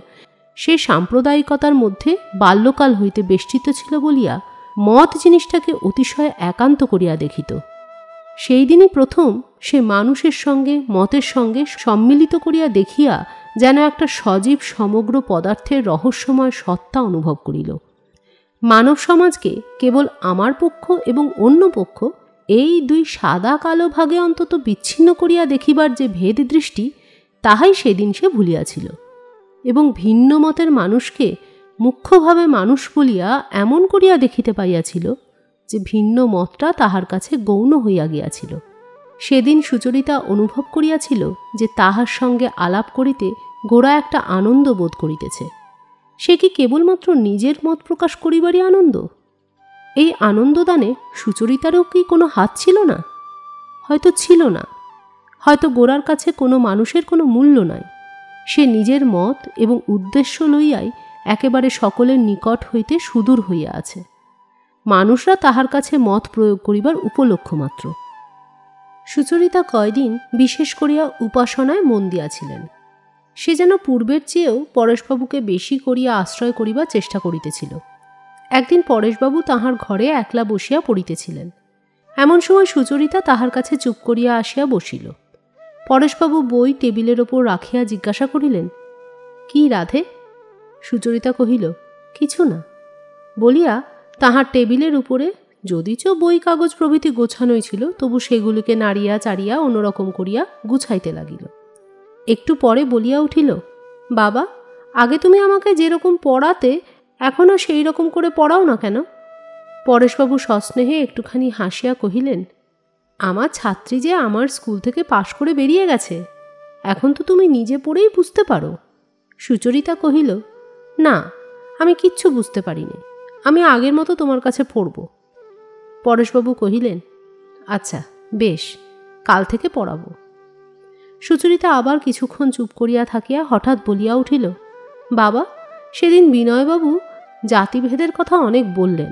সে সাম্প্রদায়িকতার মধ্যে বাল্যকাল হইতে বেষ্টিত ছিল বলিয়া মত জিনিসটাকে অতিশয় একান্ত করিয়া দেখিত। সেই দিনই প্রথম সে মানুষের সঙ্গে মতের সঙ্গে সম্মিলিত করিয়া দেখিয়া যেন একটা সজীব সমগ্র পদার্থের রহস্যময় সত্তা অনুভব করিল। মানব সমাজকে কেবল আমার পক্ষ এবং অন্য পক্ষ এই দুই সাদা কালো ভাগে অন্তত বিচ্ছিন্ন করিয়া দেখিবার যে ভেদ দৃষ্টি, তাহাই সেদিন সে ভুলিয়াছিল, এবং ভিন্ন মতের মানুষকে মুখ্যভাবে মানুষ বলিয়া এমন করিয়া দেখিতে পাইয়াছিল যে ভিন্ন মতটা তাহার কাছে গৌণ হইয়া গিয়াছিল। সেদিন সুচরিতা অনুভব করিয়াছিল যে তাহার সঙ্গে আলাপ করিতে গোরা একটা আনন্দ বোধ করিতেছে। সে কি কেবলমাত্র নিজের মত প্রকাশ করিবারই আনন্দ? এই আনন্দদানে সুচরিতারও কি কোনো হাত ছিল না? হয়তো ছিল না। হয়তো গোরার কাছে কোনো মানুষের কোনো মূল্য নাই। সে নিজের মত এবং উদ্দেশ্য লইয়াই একেবারে সকলের নিকট হইতে সুদূর হইয়া আছে। মানুষরা তাহার কাছে মত প্রয়োগ করিবার উপলক্ষ মাত্র। সুচরিতা কয়দিন বিশেষ করিয়া উপাসনায় মন দিয়াছিলেন। সে যেন পূর্বের চেয়েও পরেশবাবুকে বেশি করিয়া আশ্রয় করিবার চেষ্টা করিতেছিল। একদিন পরেশবাবু তাহার ঘরে একলা বসিয়া পড়িতেছিলেন। এমন সময় সুচরিতা তাহার কাছে চুপ করিয়া আসিয়া বসিল। পরেশবাবু বই টেবিলের ওপর রাখিয়া জিজ্ঞাসা করিলেন, কি রাধে? সুচরিতা কহিল, কিছু না বলিয়া তাহার টেবিলের উপরে যদিচ বই কাগজ প্রভৃতি গোছানোই ছিল, তবু সেগুলিকে নাড়িয়া চাড়িয়া অন্যরকম করিয়া গুছাইতে লাগিল। একটু পরে বলিয়া উঠিল, বাবা, আগে তুমি আমাকে যেরকম পড়াতে এখনও সেই রকম করে পড়াও না কেন? পরেশবাবু সস্নেহে একটুখানি হাসিয়া কহিলেন, আমার ছাত্রী যে আমার স্কুল থেকে পাশ করে বেরিয়ে গেছে, এখন তো তুমি নিজে পড়েই বুঝতে পারো। সুচরিতা কহিল, না, আমি কিচ্ছু বুঝতে পারিনি, আমি আগের মতো তোমার কাছে পড়ব। পরেশবাবু কহিলেন, আচ্ছা বেশ, কাল থেকে পড়াব। সুচরিতা আবার কিছুক্ষণ চুপ করিয়া থাকিয়া হঠাৎ বলিয়া উঠিল, বাবা, সেদিন বিনয়বাবু জাতিভেদের কথা অনেক বললেন,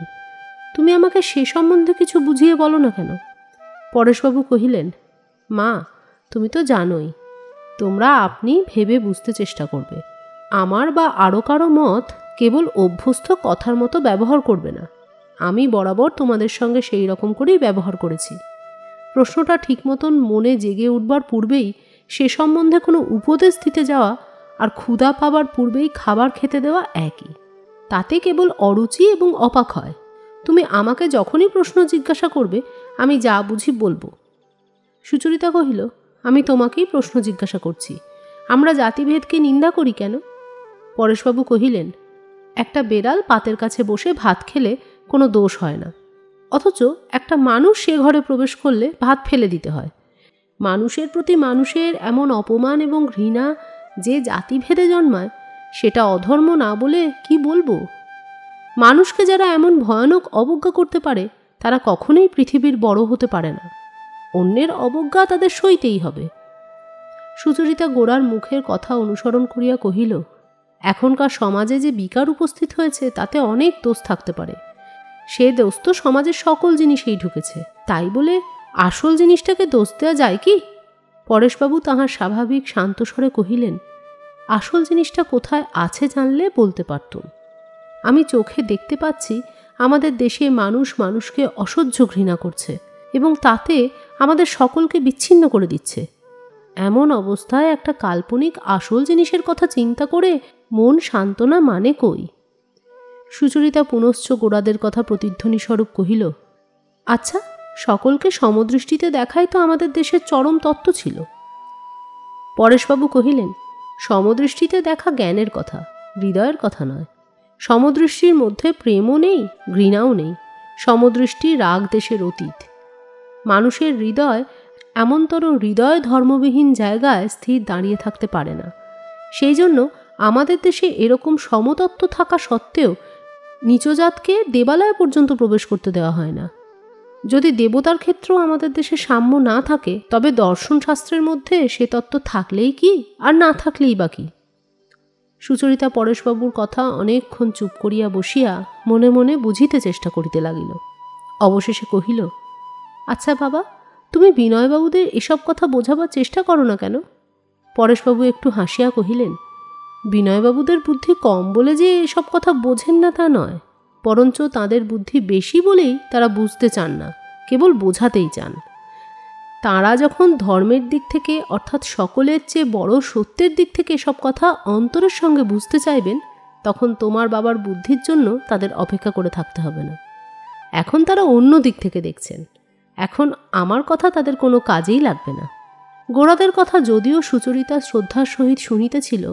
তুমি আমাকে সে সম্বন্ধে কিছু বুঝিয়ে বলো না কেন? পরেশবাবু কহিলেন, মা, তুমি তো জানোই, তোমরা আপনি ভেবে বুঝতে চেষ্টা করবে। আমার বা আরও কারো মত কেবল অভ্যস্ত কথার মতো ব্যবহার করবে না। আমি বরাবর তোমাদের সঙ্গে সেই রকম করেই ব্যবহার করেছি। প্রশ্নটা ঠিক মতন মনে জেগে উঠবার পূর্বেই সে সম্বন্ধে কোনো উপদেশ দিতে যাওয়া আর ক্ষুধা পাবার পূর্বেই খাবার খেতে দেওয়া একই, তাতে কেবল অরুচি এবং অপাক হয়। তুমি আমাকে যখনই প্রশ্ন জিজ্ঞাসা করবে আমি যা বুঝি বলবো। সুচরিতা কহিল, আমি তোমাকেই প্রশ্ন জিজ্ঞাসা করছি, আমরা জাতিভেদকে নিন্দা করি কেন? পরেশবাবু কহিলেন, একটা বেড়াল পাতের কাছে বসে ভাত খেলে কোনো দোষ হয় না, অথচ একটা মানুষ সে ঘরে প্রবেশ করলে ভাত ফেলে দিতে হয়। মানুষের প্রতি মানুষের এমন অপমান এবং ঘৃণা যে জাতিভেদে জন্মায়, সেটা অধর্ম না বলে কি বলবো? মানুষকে যারা এমন ভয়ানক অবজ্ঞা করতে পারে তারা কখনোই পৃথিবীর বড় হতে পারে না। অন্যের অবজ্ঞা তাদের সইতেই হবে। সুচরিতা গোরার মুখের কথা অনুসরণ করিয়া কহিল, এখনকার সমাজে যে বিকার উপস্থিত হয়েছে তাতে অনেক দোষ থাকতে পারে। সে দোষ তো সমাজের সকল জিনিসেই ঢুকেছে, তাই বলে আসল জিনিসটাকে দোষ দেওয়া যায় কি? পরেশবাবু তাহার স্বাভাবিক শান্ত স্বরে কহিলেন, আসল জিনিসটা কোথায় আছে জানলে বলতে পারতুম। আমি চোখে দেখতে পাচ্ছি আমাদের দেশে মানুষ মানুষকে অসহ্য ঘৃণা করছে এবং তাতে আমাদের সকলকে বিচ্ছিন্ন করে দিচ্ছে। এমন অবস্থায় একটা কাল্পনিক আসল জিনিসের কথা চিন্তা করে মন সান্ত্বনা মানে কই? সুচরিতা পুনশ্চ গোরাদের কথা প্রতিধ্বনি স্বরূপ কহিল, আচ্ছা, সকলকে সমদৃষ্টিতে দেখাই তো আমাদের দেশের চরম তত্ত্ব ছিল। পরেশবাবু কহিলেন, সমদৃষ্টিতে দেখা জ্ঞানের কথা, হৃদয়ের কথা নয়। সমদৃষ্টির মধ্যে প্রেমও নেই, ঘৃণাও নেই। সমদৃষ্টি রাগ দেশের অতীত। মানুষের হৃদয় এমনতর হৃদয় ধর্মবিহীন জায়গায় স্থির দাঁড়িয়ে থাকতে পারে না। সেই জন্য আমাদের দেশে এরকম সমতত্ত্ব থাকা সত্ত্বেও নীচজাতকে দেবালয় পর্যন্ত প্রবেশ করতে দেওয়া হয় না। যদি দেবতার ক্ষেত্রেও আমাদের দেশে সাম্য না থাকে, তবে দর্শন শাস্ত্রের মধ্যে সে তত্ত্ব থাকলেই কি আর না থাকলেই বা কি? সুচরিতা পরেশবাবুর কথা অনেকক্ষণ চুপ করিয়া বসিয়া মনে মনে বুঝিতে চেষ্টা করিতে লাগিল। অবশেষে কহিল, আচ্ছা বাবা, তুমি বিনয়বাবুদের এসব কথা বোঝাবার চেষ্টা করো না কেন? পরেশবাবু একটু হাসিয়া কহিলেন, বিনয়বাবুদের বুদ্ধি কম বলে যে এসব কথা বোঝেন না তা নয়, বরঞ্চ তাঁদের বুদ্ধি বেশি বলেই তারা বুঝতে চান না, কেবল বোঝাতেই চান। তাঁরা যখন ধর্মের দিক থেকে অর্থাৎ সকলের চেয়ে বড় সত্যের দিক থেকে সব কথা অন্তরের সঙ্গে বুঝতে চাইবেন, তখন তোমার বাবার বুদ্ধির জন্য তাদের অপেক্ষা করে থাকতে হবে না। এখন তারা অন্য দিক থেকে দেখছেন। এখন আমার কথা তাদের কোনো কাজেই লাগবে না। গোরাদের কথা যদিও সুচরিতা শ্রদ্ধার সহিত শুনিতেছিল,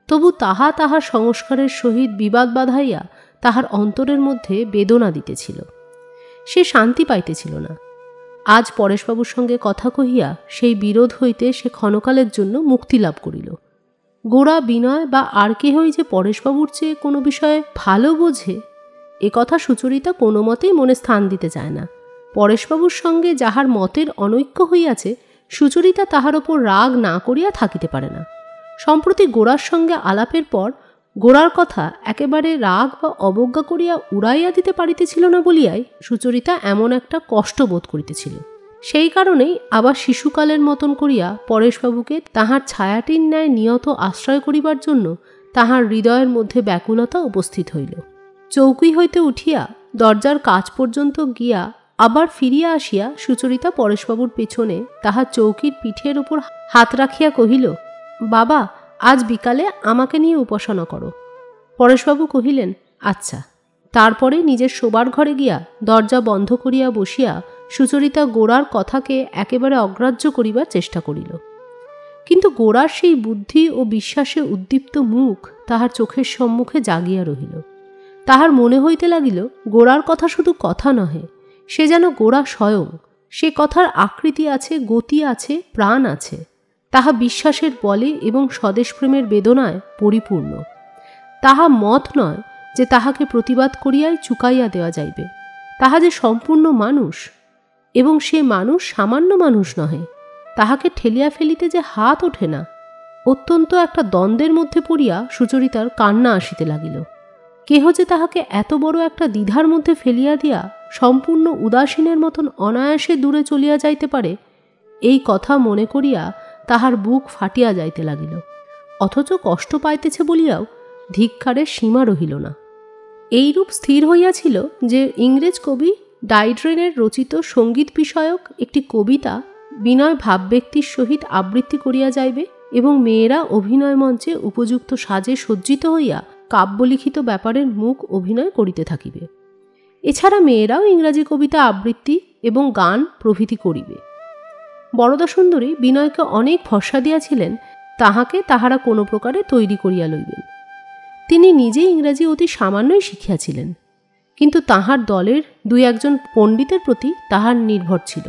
তবু তাহা তাহার সংস্কারের সহিত বিবাদ বাধাইয়া তাহার অন্তরের মধ্যে বেদনা দিতেছিল। সে শান্তি পাইতেছিল না। আজ পরেশবাবুর সঙ্গে কথা কহিয়া সেই বিরোধ হইতে সে ক্ষণকালের জন্য মুক্তি লাভ করিল। গোরা, বিনয় বা আর কেহই যে পরেশবাবুর চেয়ে কোনো বিষয়ে ভালো বোঝে, এ কথা সুচরিতা কোনো মতেই মনে স্থান দিতে চায় না। পরেশবাবুর সঙ্গে যাহার মতের অনৈক্য হইয়াছে, সুচরিতা তাহার ওপর রাগ না করিয়া থাকিতে পারে না। সম্প্রতি গোরার সঙ্গে আলাপের পর গোরার কথা একেবারে রাগ বা অবজ্ঞা করিয়া উড়াইয়া দিতে পারিতেছিল না বলিয়াই সুচরিতা এমন একটা কষ্ট বোধ করিতেছিল। সেই কারণেই আবার শিশুকালের মতন করিয়া পরেশবাবুকে তাহার ছায়াটির ন্যায় নিয়ত আশ্রয় করিবার জন্য তাহার হৃদয়ের মধ্যে ব্যাকুলতা উপস্থিত হইল। চৌকি হইতে উঠিয়া দরজার কাছ পর্যন্ত গিয়া আবার ফিরিয়া আসিয়া সুচরিতা পরেশবাবুর পেছনে তাহার চৌকির পিঠের উপর হাত রাখিয়া কহিল, বাবা, আজ বিকালে আমাকে নিয়ে উপাসনা করো। পরেশবাবু কহিলেন, আচ্ছা। তারপরে নিজের শোবার ঘরে গিয়া দরজা বন্ধ করিয়া বসিয়া সুচরিতা গোরার কথাকে একেবারে অগ্রাহ্য করিবার চেষ্টা করিল। কিন্তু গোরার সেই বুদ্ধি ও বিশ্বাসে উদ্দীপ্ত মুখ তাহার চোখের সম্মুখে জাগিয়া রহিল। তাহার মনে হইতে লাগিল, গোরার কথা শুধু কথা নহে, সে যেন গোরা স্বয়ং। সে কথার আকৃতি আছে, গতি আছে, প্রাণ আছে। তাহা বিশ্বাসের বলে এবং স্বদেশপ্রেমের বেদনায় পরিপূর্ণ। তাহা মত নয় যে তাহাকে প্রতিবাদ করিয়াই চুকাইয়া দেওয়া যাইবে। তাহা যে সম্পূর্ণ মানুষ, এবং সে মানুষ সামান্য মানুষ নহে, তাহাকে ঠেলিয়া ফেলিতে যে হাত ওঠে না। অত্যন্ত একটা দ্বন্দ্বের মধ্যে পড়িয়া সুচরিতার কান্না আসিতে লাগিল। কেহ যে তাহাকে এত বড় একটা দ্বিধার মধ্যে ফেলিয়া দিয়া সম্পূর্ণ উদাসীনের মতন অনায়াসে দূরে চলিয়া যাইতে পারে, এই কথা মনে করিয়া তাহার বুক ফাটিয়া যাইতে লাগিল। অথচ কষ্ট পাইতেছে বলিয়াও ধিক্কারের সীমা রহিল না। এইরূপ স্থির হইয়াছিল যে ইংরেজ কবি ডাইড্রেনের রচিত সঙ্গীত বিষয়ক একটি কবিতা বিনয় ভাবব্যক্তির সহিত আবৃত্তি করিয়া যাইবে এবং মেয়েরা অভিনয় মঞ্চে উপযুক্ত সাজে সজ্জিত হইয়া কাব্যলিখিত ব্যাপারের মুখ অভিনয় করিতে থাকিবে। এছাড়া মেয়েরাও ইংরাজি কবিতা আবৃত্তি এবং গান প্রভৃতি করিবে। বরদাসুন্দরী বিনয়কে অনেক ভরসা দিয়াছিলেন তাহাকে তাহারা কোনো প্রকারে তৈরি করিয়া লইবেন। তিনি নিজে ইংরাজি অতি সামান্যই শিখিয়াছিলেন, কিন্তু তাহার দলের 2-1 পণ্ডিতের প্রতি তাহার নির্ভর ছিল।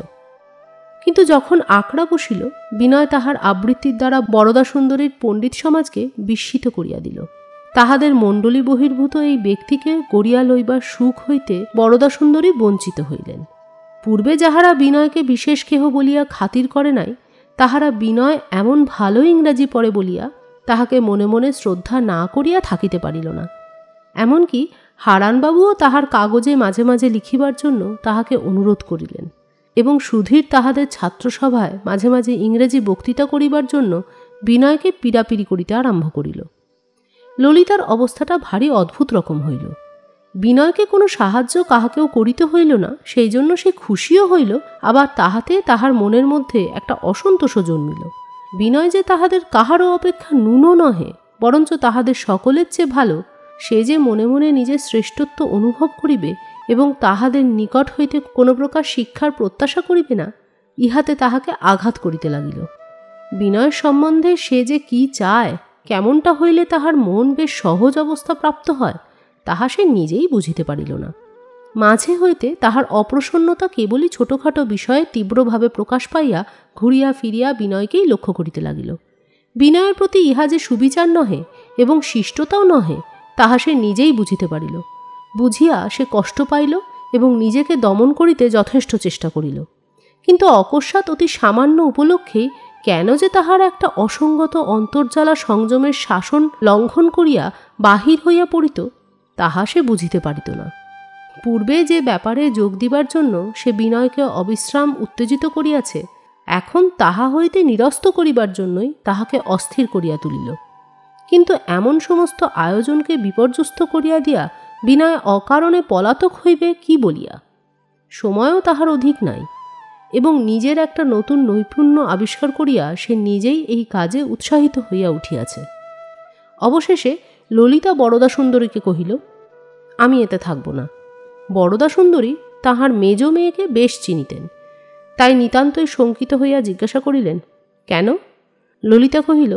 কিন্তু যখন আঁকড়া বসিল, বিনয় তাহার আবৃত্তির দ্বারা বরদাসুন্দরীর পণ্ডিত সমাজকে বিস্মিত করিয়া দিল। তাহাদের মণ্ডলী বহির্ভূত এই ব্যক্তিকে গড়িয়া লইবার সুখ হইতে বরদাসুন্দরী বঞ্চিত হইলেন। পূর্বে যাহারা বিনয়কে বিশেষ কেহ বলিয়া খাতির করে নাই, তাহারা বিনয় এমন ভালো ইংরাজি পড়ে বলিয়া তাহাকে মনে মনে শ্রদ্ধা না করিয়া থাকিতে পারিল না। এমনকি হারানবাবুও তাহার কাগজে মাঝে মাঝে লিখিবার জন্য তাহাকে অনুরোধ করিলেন এবং সুধীর তাহাদের ছাত্রসভায় মাঝে মাঝে ইংরেজি বক্তৃতা করিবার জন্য বিনয়কে পীড়াপিড়ি করিতে আরম্ভ করিল। ললিতার অবস্থাটা ভারী অদ্ভুত রকম হইল। বিনয়কে কোনো সাহায্য কাহাকেও করিতে হইল না, সেই জন্য সে খুশিও হইল, আবার তাহাতে তাহার মনের মধ্যে একটা অসন্তোষও জন্মিল। বিনয় যে তাহাদের কাহারও অপেক্ষা ন্যূন নহে, বরঞ্চ তাহাদের সকলের চেয়ে ভালো, সে যে মনে মনে নিজের শ্রেষ্ঠত্ব অনুভব করিবে এবং তাহাদের নিকট হইতে কোনো প্রকার শিক্ষার প্রত্যাশা করিবে না, ইহাতে তাহাকে আঘাত করিতে লাগিল। বিনয়ের সম্বন্ধে সে যে কি চায়, কেমনটা হইলে তাহার মন বেশ সহজ অবস্থা প্রাপ্ত হয়, তাহা সে নিজেই বুঝিতে পারিল না। মাঝে হইতে তাহার অপ্রসন্নতা কেবলই ছোটখাটো বিষয়ে তীব্রভাবে প্রকাশ পাইয়া ঘুরিয়া ফিরিয়া বিনয়কেই লক্ষ্য করিতে লাগিল। বিনয়ের প্রতি ইহা যে সুবিচার নহে এবং শিষ্টতাও নহে, তাহা সে নিজেই বুঝিতে পারিল। বুঝিয়া সে কষ্ট পাইল এবং নিজেকে দমন করিতে যথেষ্ট চেষ্টা করিল। কিন্তু অকস্মাৎ অতি সামান্য উপলক্ষেই কেন যে তাহার একটা অসঙ্গত অন্তর্জ্বালা সংযমের শাসন লঙ্ঘন করিয়া বাহির হইয়া পড়িত, তাহা সে বুঝিতে পারিত না। পূর্বে যে ব্যাপারে যোগ দিবার জন্য সে বিনয়কে অবিশ্রাম উত্তেজিত করিয়াছে, এখন তাহা হইতে নিরস্ত করিবার জন্যই তাহাকে অস্থির করিয়া তুলিল। কিন্তু এমন সমস্ত আয়োজনকে বিপর্যস্ত করিয়া দিয়া বিনয় অকারণে পলাতক হইবে কি বলিয়া? সময়ও তাহার অধিক নাই এবং নিজের একটা নতুন নৈপুণ্য আবিষ্কার করিয়া সে নিজেই এই কাজে উৎসাহিত হইয়া উঠিয়াছে। অবশেষে ললিতা বরদাসুন্দরীকে কহিল, আমি এতে থাকব না। বরদাসুন্দরী তাহার মেজ মেয়েকে বেশ চিনিতেন, তাই নিতান্তই শঙ্কিত হইয়া জিজ্ঞাসা করিলেন, কেন? ললিতা কহিল,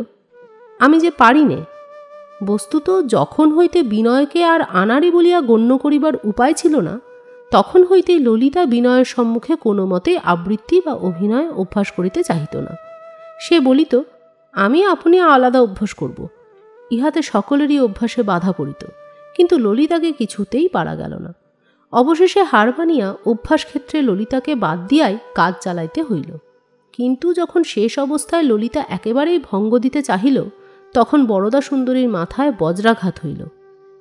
আমি যে পারি নে। বস্তুত যখন হইতে বিনয়কে আর আনাড়ি বলিয়া গণ্য করিবার উপায় ছিল না, তখন হইতেই ললিতা বিনয়ের সম্মুখে কোনো মতেই আবৃত্তি বা অভিনয় অভ্যাস করিতে চাহিত না। সে বলিত, আমি আপনি আলাদা অভ্যাস করব। ইহাতে সকলেরই অভ্যাসে বাধা পড়িত, কিন্তু ললিতাকে কিছুতেই পারা গেল না। অবশেষে হার মানিয়া অভ্যাস ক্ষেত্রে ললিতাকে বাদ দিয়াই কাজ চালাইতে হইল। কিন্তু যখন শেষ অবস্থায় ললিতা একেবারেই ভঙ্গ দিতে চাহিল, তখন বরদাসুন্দরীর মাথায় বজ্রাঘাত হইল।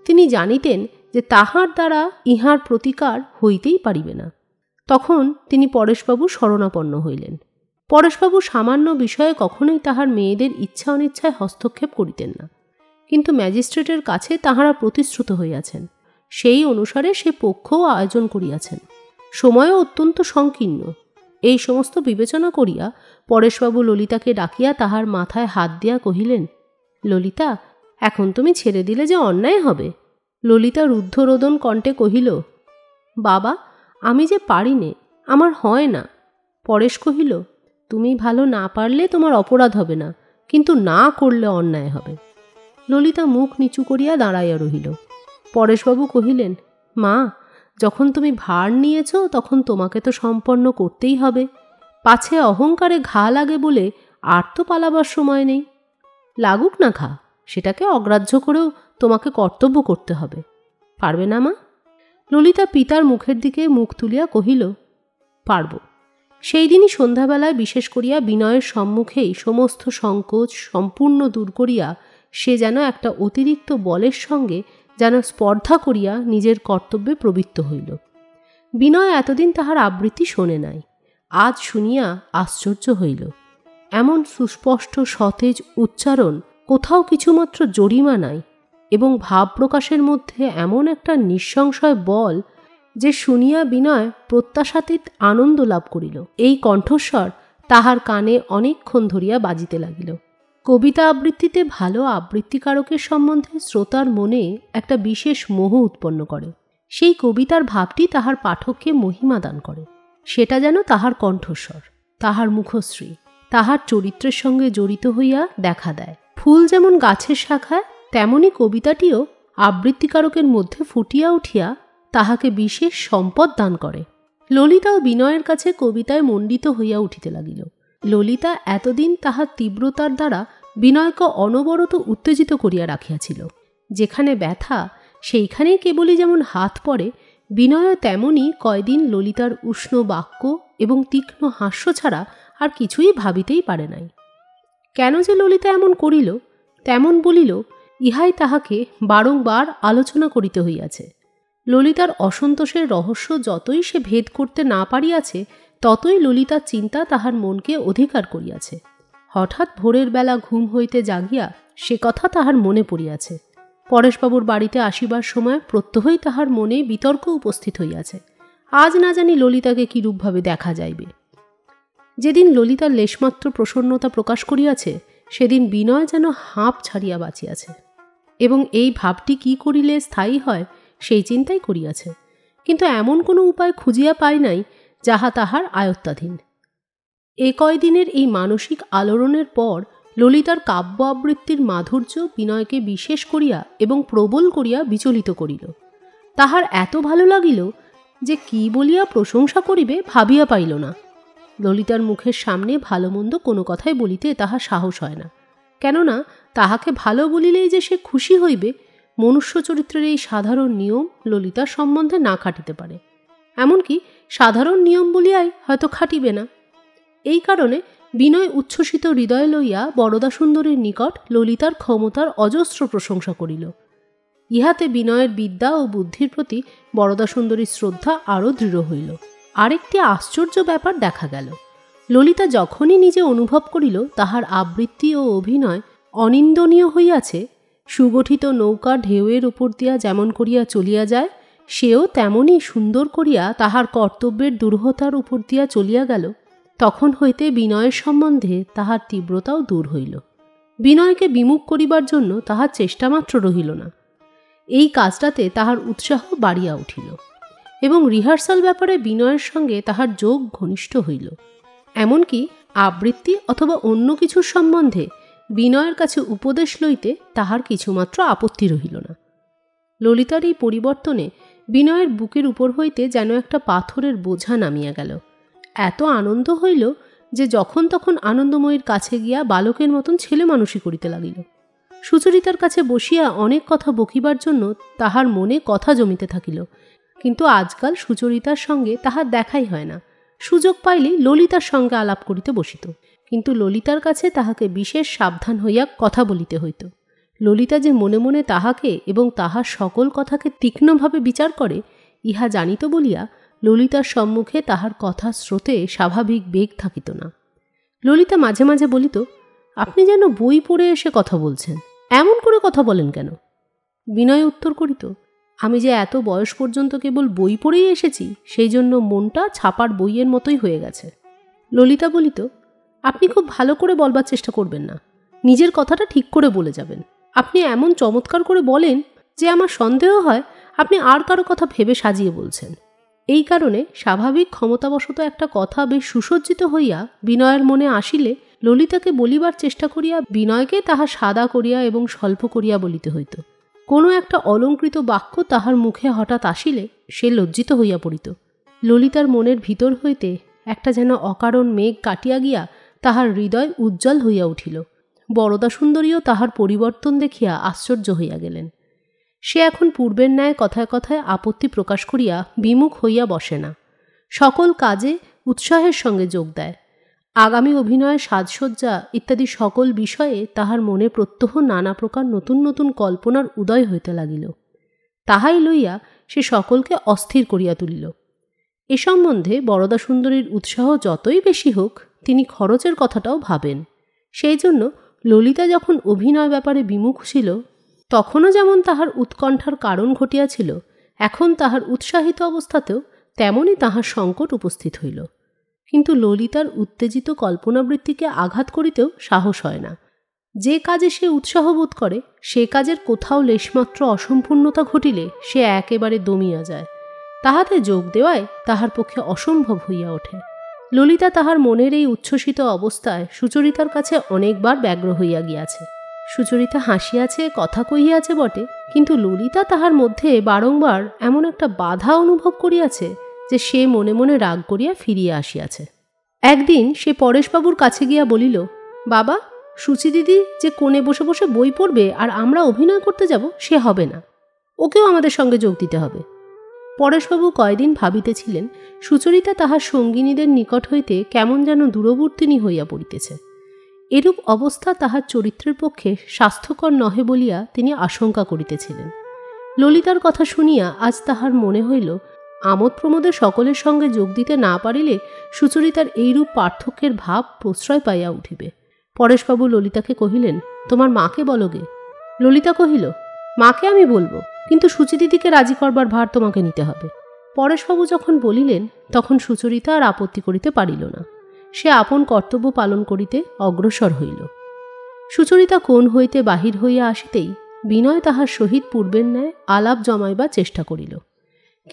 তিনি জানিতেন যে তাহার দ্বারা ইহার প্রতিকার হইতেই পারিবে না। তখন তিনি পরেশবাবু শরণাপন্ন হইলেন। পরেশবাবু সামান্য বিষয়ে কখনোই তাহার মেয়েদের ইচ্ছা অনিচ্ছায় হস্তক্ষেপ করিতেন না, কিন্তু ম্যাজিস্ট্রেটের কাছে তাহারা প্রতিশ্রুত হইয়াছেন। সেই অনুসারে সে পক্ষও আয়োজন করিয়াছেন। সময়ও অত্যন্ত সংকীর্ণ। এই সমস্ত বিবেচনা করিয়া পরেশবাবু ললিতাকে ডাকিয়া তাহার মাথায় হাত দিয়া কহিলেন, ললিতা, এখন তুমি ছেড়ে দিলে যে অন্যায় হবে। ললিতা রুদ্ধরোদন কণ্ঠে কহিল, বাবা, আমি যে পারি নে, আমার হয় না। পরেশ কহিল, তুমি ভালো না পারলে তোমার অপরাধ হবে না, কিন্তু না করলে অন্যায় হবে। ললিতা মুখ নিচু করিয়া দাঁড়াইয়া রহিল। পরেশবাবু কহিলেন, মা, যখন তুমি ভার নিয়েছ তখন তোমাকে তো সম্পন্ন করতেই হবে। পাছে অহংকারে ঘা লাগে বলে আর তো পালাবার সময় নেই। লাগুক না ঘা, সেটাকে অগ্রাহ্য করেও তোমাকে কর্তব্য করতে হবে। পারবে না মা? ললিতা পিতার মুখের দিকে মুখ তুলিয়া কহিল, পারব। সেই দিনই সন্ধ্যাবেলায় বিশেষ করিয়া বিনয়ের সম্মুখেই সমস্ত সংকোচ সম্পূর্ণ দূর করিয়া সে যেন একটা অতিরিক্ত বলের সঙ্গে যেন স্পর্ধা করিয়া নিজের কর্তব্যে প্রবৃত্ত হইল। বিনয় এতদিন তাহার আবৃত্তি শোনে নাই, আজ শুনিয়া আশ্চর্য হইল। এমন সুস্পষ্ট সতেজ উচ্চারণ, কোথাও কিছুমাত্র জরিমা নাই, এবং ভাব প্রকাশের মধ্যে এমন একটা নিঃসংশয় বল যে শুনিয়া বিনয় প্রত্যাশাতীত আনন্দ লাভ করিল। এই কণ্ঠস্বর তাহার কানে অনেকক্ষণ ধরিয়া বাজিতে লাগিল। কবিতা আবৃত্তিতে ভালো আবৃত্তিকারকের সম্বন্ধে শ্রোতার মনে একটা বিশেষ মোহ উৎপন্ন করে। সেই কবিতার ভাবটি তাহার পাঠককে মহিমা দান করে। সেটা যেন তাহার কণ্ঠস্বর, তাহার মুখশ্রী, তাহার চরিত্রের সঙ্গে জড়িত হইয়া দেখা দেয়। ফুল যেমন গাছের শাখায়, তেমনি কবিতাটিও আবৃত্তিকারকের মধ্যে ফুটিয়া উঠিয়া তাহাকে বিশেষ সম্পদ দান করে। ললিতাও বিনয়ের কাছে কবিতায় মণ্ডিত হইয়া উঠিতে লাগিল। ললিতা এতদিন তাহার তীব্রতার দ্বারা বিনয়কে অনবরত উত্তেজিত করিয়া রাখিয়াছিল। যেখানে ব্যথা সেইখানেই কেবলই যেমন হাত পড়ে, বিনয় তেমনি কয়দিন ললিতার উষ্ণ বাক্য এবং তীক্ষ্ণ হাস্য ছাড়া আর কিছুই ভাবিতেই পারে নাই। কেন যে ললিতা এমন করিল, তেমন বলিল, ইহাই তাহাকে বারংবার আলোচনা করিতে হইয়াছে। ললিতার অসন্তোষের রহস্য যতই সে ভেদ করতে না পারিয়াছে, ততই ললিতার চিন্তা তাহার মনকে অধিকার করিয়াছে। হঠাৎ ভোরের বেলা ঘুম হইতে জাগিয়া সে কথা তাহার মনে পড়িয়াছে। পরেশবাবুর বাড়িতে আসিবার সময় প্রত্যহই তাহার মনে বিতর্ক উপস্থিত হইয়াছে। আজ না জানি ললিতাকে কিরূপভাবে দেখা যাইবে। যেদিন ললিতার লেশমাত্র প্রসন্নতা প্রকাশ করিয়াছে, সেদিন বিনয় যেন হাঁপ ছাড়িয়া বাঁচিয়াছে, এবং এই ভাবটি কি করিলে স্থায়ী হয় সেই চিন্তাই করিয়াছে, কিন্তু এমন কোনো উপায় খুঁজিয়া পায় নাই যাহা তাহার আয়ত্তাধীন। এ কয়দিনের এই মানসিক আলোড়নের পর ললিতার কাব্য আবৃত্তির মাধুর্য বিনয়কে বিশেষ করিয়া এবং প্রবল করিয়া বিচলিত করিল। তাহার এত ভালো লাগিল যে কি বলিয়া প্রশংসা করিবে ভাবিয়া পাইল না। ললিতার মুখের সামনে ভালো মন্দ কোনো কথাই বলিতে তাহার সাহস হয় না, কেননা তাহাকে ভালো বলিলেই যে সে খুশি হইবে, মনুষ্য চরিত্রের এই সাধারণ নিয়ম ললিতার সম্বন্ধে না খাটিতে পারে। এমনকি সাধারণ নিয়ম বলিয়াই হয়তো খাটিবে না। এই কারণে বিনয় উচ্ছ্বসিত হৃদয় লইয়া বরদা সুন্দরীর নিকট ললিতার ক্ষমতার অজস্র প্রশংসা করিল। ইহাতে বিনয়ের বিদ্যা ও বুদ্ধির প্রতি বরদা সুন্দরীর শ্রদ্ধা আরও দৃঢ় হইল। আরেকটি আশ্চর্য ব্যাপার দেখা গেল। ললিতা যখনই নিজে অনুভব করিল তাহার আবৃত্তি ও অভিনয় অনিন্দনীয় হইয়াছে, সুগঠিত নৌকা ঢেউয়ের উপর দিয়া যেমন করিয়া চলিয়া যায়, সেও তেমনই সুন্দর করিয়া তাহার কর্তব্যের দুর্হতার উপর দিয়া চলিয়া গেল, তখন হইতে বিনয়ের সম্বন্ধে তাহার তীব্রতাও দূর হইল। বিনয়কে বিমুখ করিবার জন্য তাহার চেষ্টামাত্র রহিল না। এই কাজটাতে তাহার উৎসাহ বাড়িয়া উঠিল, এবং রিহার্সাল ব্যাপারে বিনয়ের সঙ্গে তাহার যোগ ঘনিষ্ঠ হইল। এমনকি আবৃত্তি অথবা অন্য কিছুর সম্বন্ধে বিনয়ের কাছে উপদেশ লইতে তাহার কিছুমাত্র আপত্তি রহিল না। ললিতার এই পরিবর্তনে বিনয়ের বুকের উপর হইতে যেন একটা পাথরের বোঝা নামিয়া গেল। এত আনন্দ হইল যে যখন তখন আনন্দময়ীর কাছে গিয়া বালকের মতন ছেলে মানুষই করিতে লাগিল। সুচরিতার কাছে বসিয়া অনেক কথা বকিবার জন্য তাহার মনে কথা জমিতে থাকিল, কিন্তু আজকাল সুচরিতার সঙ্গে তাহার দেখাই হয় না। সুযোগ পাইলেই ললিতার সঙ্গে আলাপ করিতে বসিত, কিন্তু ললিতার কাছে তাহাকে বিশেষ সাবধান হইয়া কথা বলিতে হইত। ললিতা যে মনে মনে তাহাকে এবং তাহার সকল কথাকে তীক্ষ্ণভাবে বিচার করে, ইহা জানিত বলিয়া ললিতার সম্মুখে তাহার কথা স্রোতে স্বাভাবিক বেগ থাকিত না। ললিতা মাঝে মাঝে বলিত, আপনি যেন বই পড়ে এসে কথা বলছেন, এমন করে কথা বলেন কেন? বিনয় উত্তর করিত, আমি যে এত বয়স পর্যন্ত কেবল বই পড়েই এসেছি, সেই জন্য মনটা ছাপার বইয়ের মতোই হয়ে গেছে। ললিতা বলিত, আপনি খুব ভালো করে বলবার চেষ্টা করবেন না, নিজের কথাটা ঠিক করে বলে যাবেন। আপনি এমন চমৎকার করে বলেন যে আমার সন্দেহ হয় আপনি আর কারো কথা ভেবে সাজিয়ে বলছেন। এই কারণে স্বাভাবিক ক্ষমতাবশত একটা কথা বেশ সুসজ্জিত হইয়া বিনয়ের মনে আসিলে ললিতাকে বলিবার চেষ্টা করিয়া বিনয়কে তাহা সাদা করিয়া এবং স্বল্প করিয়া বলিতে হইত। কোনো একটা অলঙ্কৃত বাক্য তাহার মুখে হঠাৎ আসিলে সে লজ্জিত হইয়া পড়িত। ললিতার মনের ভিতর হইতে একটা যেন অকারণ মেঘ কাটিয়া গিয়া তাহার হৃদয় উজ্জ্বল হইয়া উঠিল। বরদা সুন্দরীও তাহার পরিবর্তন দেখিয়া আশ্চর্য হইয়া গেলেন। সে এখন পূর্বের ন্যায় কথায় কথায় আপত্তি প্রকাশ করিয়া বিমুখ হইয়া বসে না, সকল কাজে উৎসাহের সঙ্গে যোগ দেয়। আগামী অভিনয়ের সাজসজ্জা ইত্যাদি সকল বিষয়ে তাহার মনে প্রত্যহ নানা প্রকার নতুন নতুন কল্পনার উদয় হইতে লাগিল। তাহাই লইয়া সে সকলকে অস্থির করিয়া তুলিল। এ সম্বন্ধে বরদা সুন্দরীর উৎসাহ যতই বেশি হোক, তিনি খরচের কথাটাও ভাবেন। সেই জন্য ললিতা যখন অভিনয় ব্যাপারে বিমুখ ছিল, তখনও যেমন তাহার উৎকণ্ঠার কারণ ঘটিয়াছিল, এখন তাহার উৎসাহিত অবস্থাতেও তেমনই তাহার সংকট উপস্থিত হইল। কিন্তু ললিতার উত্তেজিত কল্পনাবৃত্তিকে আঘাত করিতেও সাহস হয় না। যে কাজে সে উৎসাহ বোধ করে, সে কাজের কোথাও লেশমাত্র অসম্পূর্ণতা ঘটিলে সে একেবারে দমিয়া যায়। তাহাতে যোগ দেওয়ায় তাহার পক্ষে অসম্ভব হইয়া ওঠে। ললিতা তাহার মনের এই উচ্ছ্বসিত অবস্থায় সুচরিতার কাছে অনেকবার ব্যগ্র হইয়া গিয়াছে। সুচরিতা হাসিয়াছে, কথা কহিয়াছে বটে, কিন্তু ললিতা তাহার মধ্যে বারংবার এমন একটা বাধা অনুভব করিয়াছে যে সে মনে মনে রাগ করিয়া ফিরিয়া আসিয়াছে। একদিন সে পরেশবাবুর কাছে গিয়া বলিল, বাবা, সুচিদিদি যে কোণে বসে বসে বই পড়বে আর আমরা অভিনয় করতে যাব, সে হবে না, ওকেও আমাদের সঙ্গে যোগ দিতে হবে। পরেশবাবু কয়দিন ভাবিতেছিলেন সুচরিতা তাহার সঙ্গিনীদের নিকট হইতে কেমন যেন দূরবর্তিনী হইয়া পড়িতেছে। এরূপ অবস্থা তাহার চরিত্রের পক্ষে স্বাস্থ্যকর নহে বলিয়া তিনি আশঙ্কা করিতেছিলেন। ললিতার কথা শুনিয়া আজ তাহার মনে হইল, আমোদ প্রমোদে সকলের সঙ্গে যোগ দিতে না পারিলে সুচরিতার এইরূপ পার্থক্যের ভাব প্রশ্রয় পাইয়া উঠিবে। পরেশবাবু ললিতাকে কহিলেন, তোমার মাকে বলো গে। ললিতা কহিল, মাকে আমি বলবো, কিন্তু সুচিদিদিকে রাজি করবার ভার তোমাকে নিতে হবে। পরেশবাবু যখন বলিলেন, তখন সুচরিতা আর আপত্তি করিতে পারিল না। সে আপন কর্তব্য পালন করিতে অগ্রসর হইল। সুচরিতা কোণ হইতে বাহির হইয়া আসিতেই বিনয় তাহার সহিত পূর্বের ন্যায় আলাপ জমাইবার চেষ্টা করিল।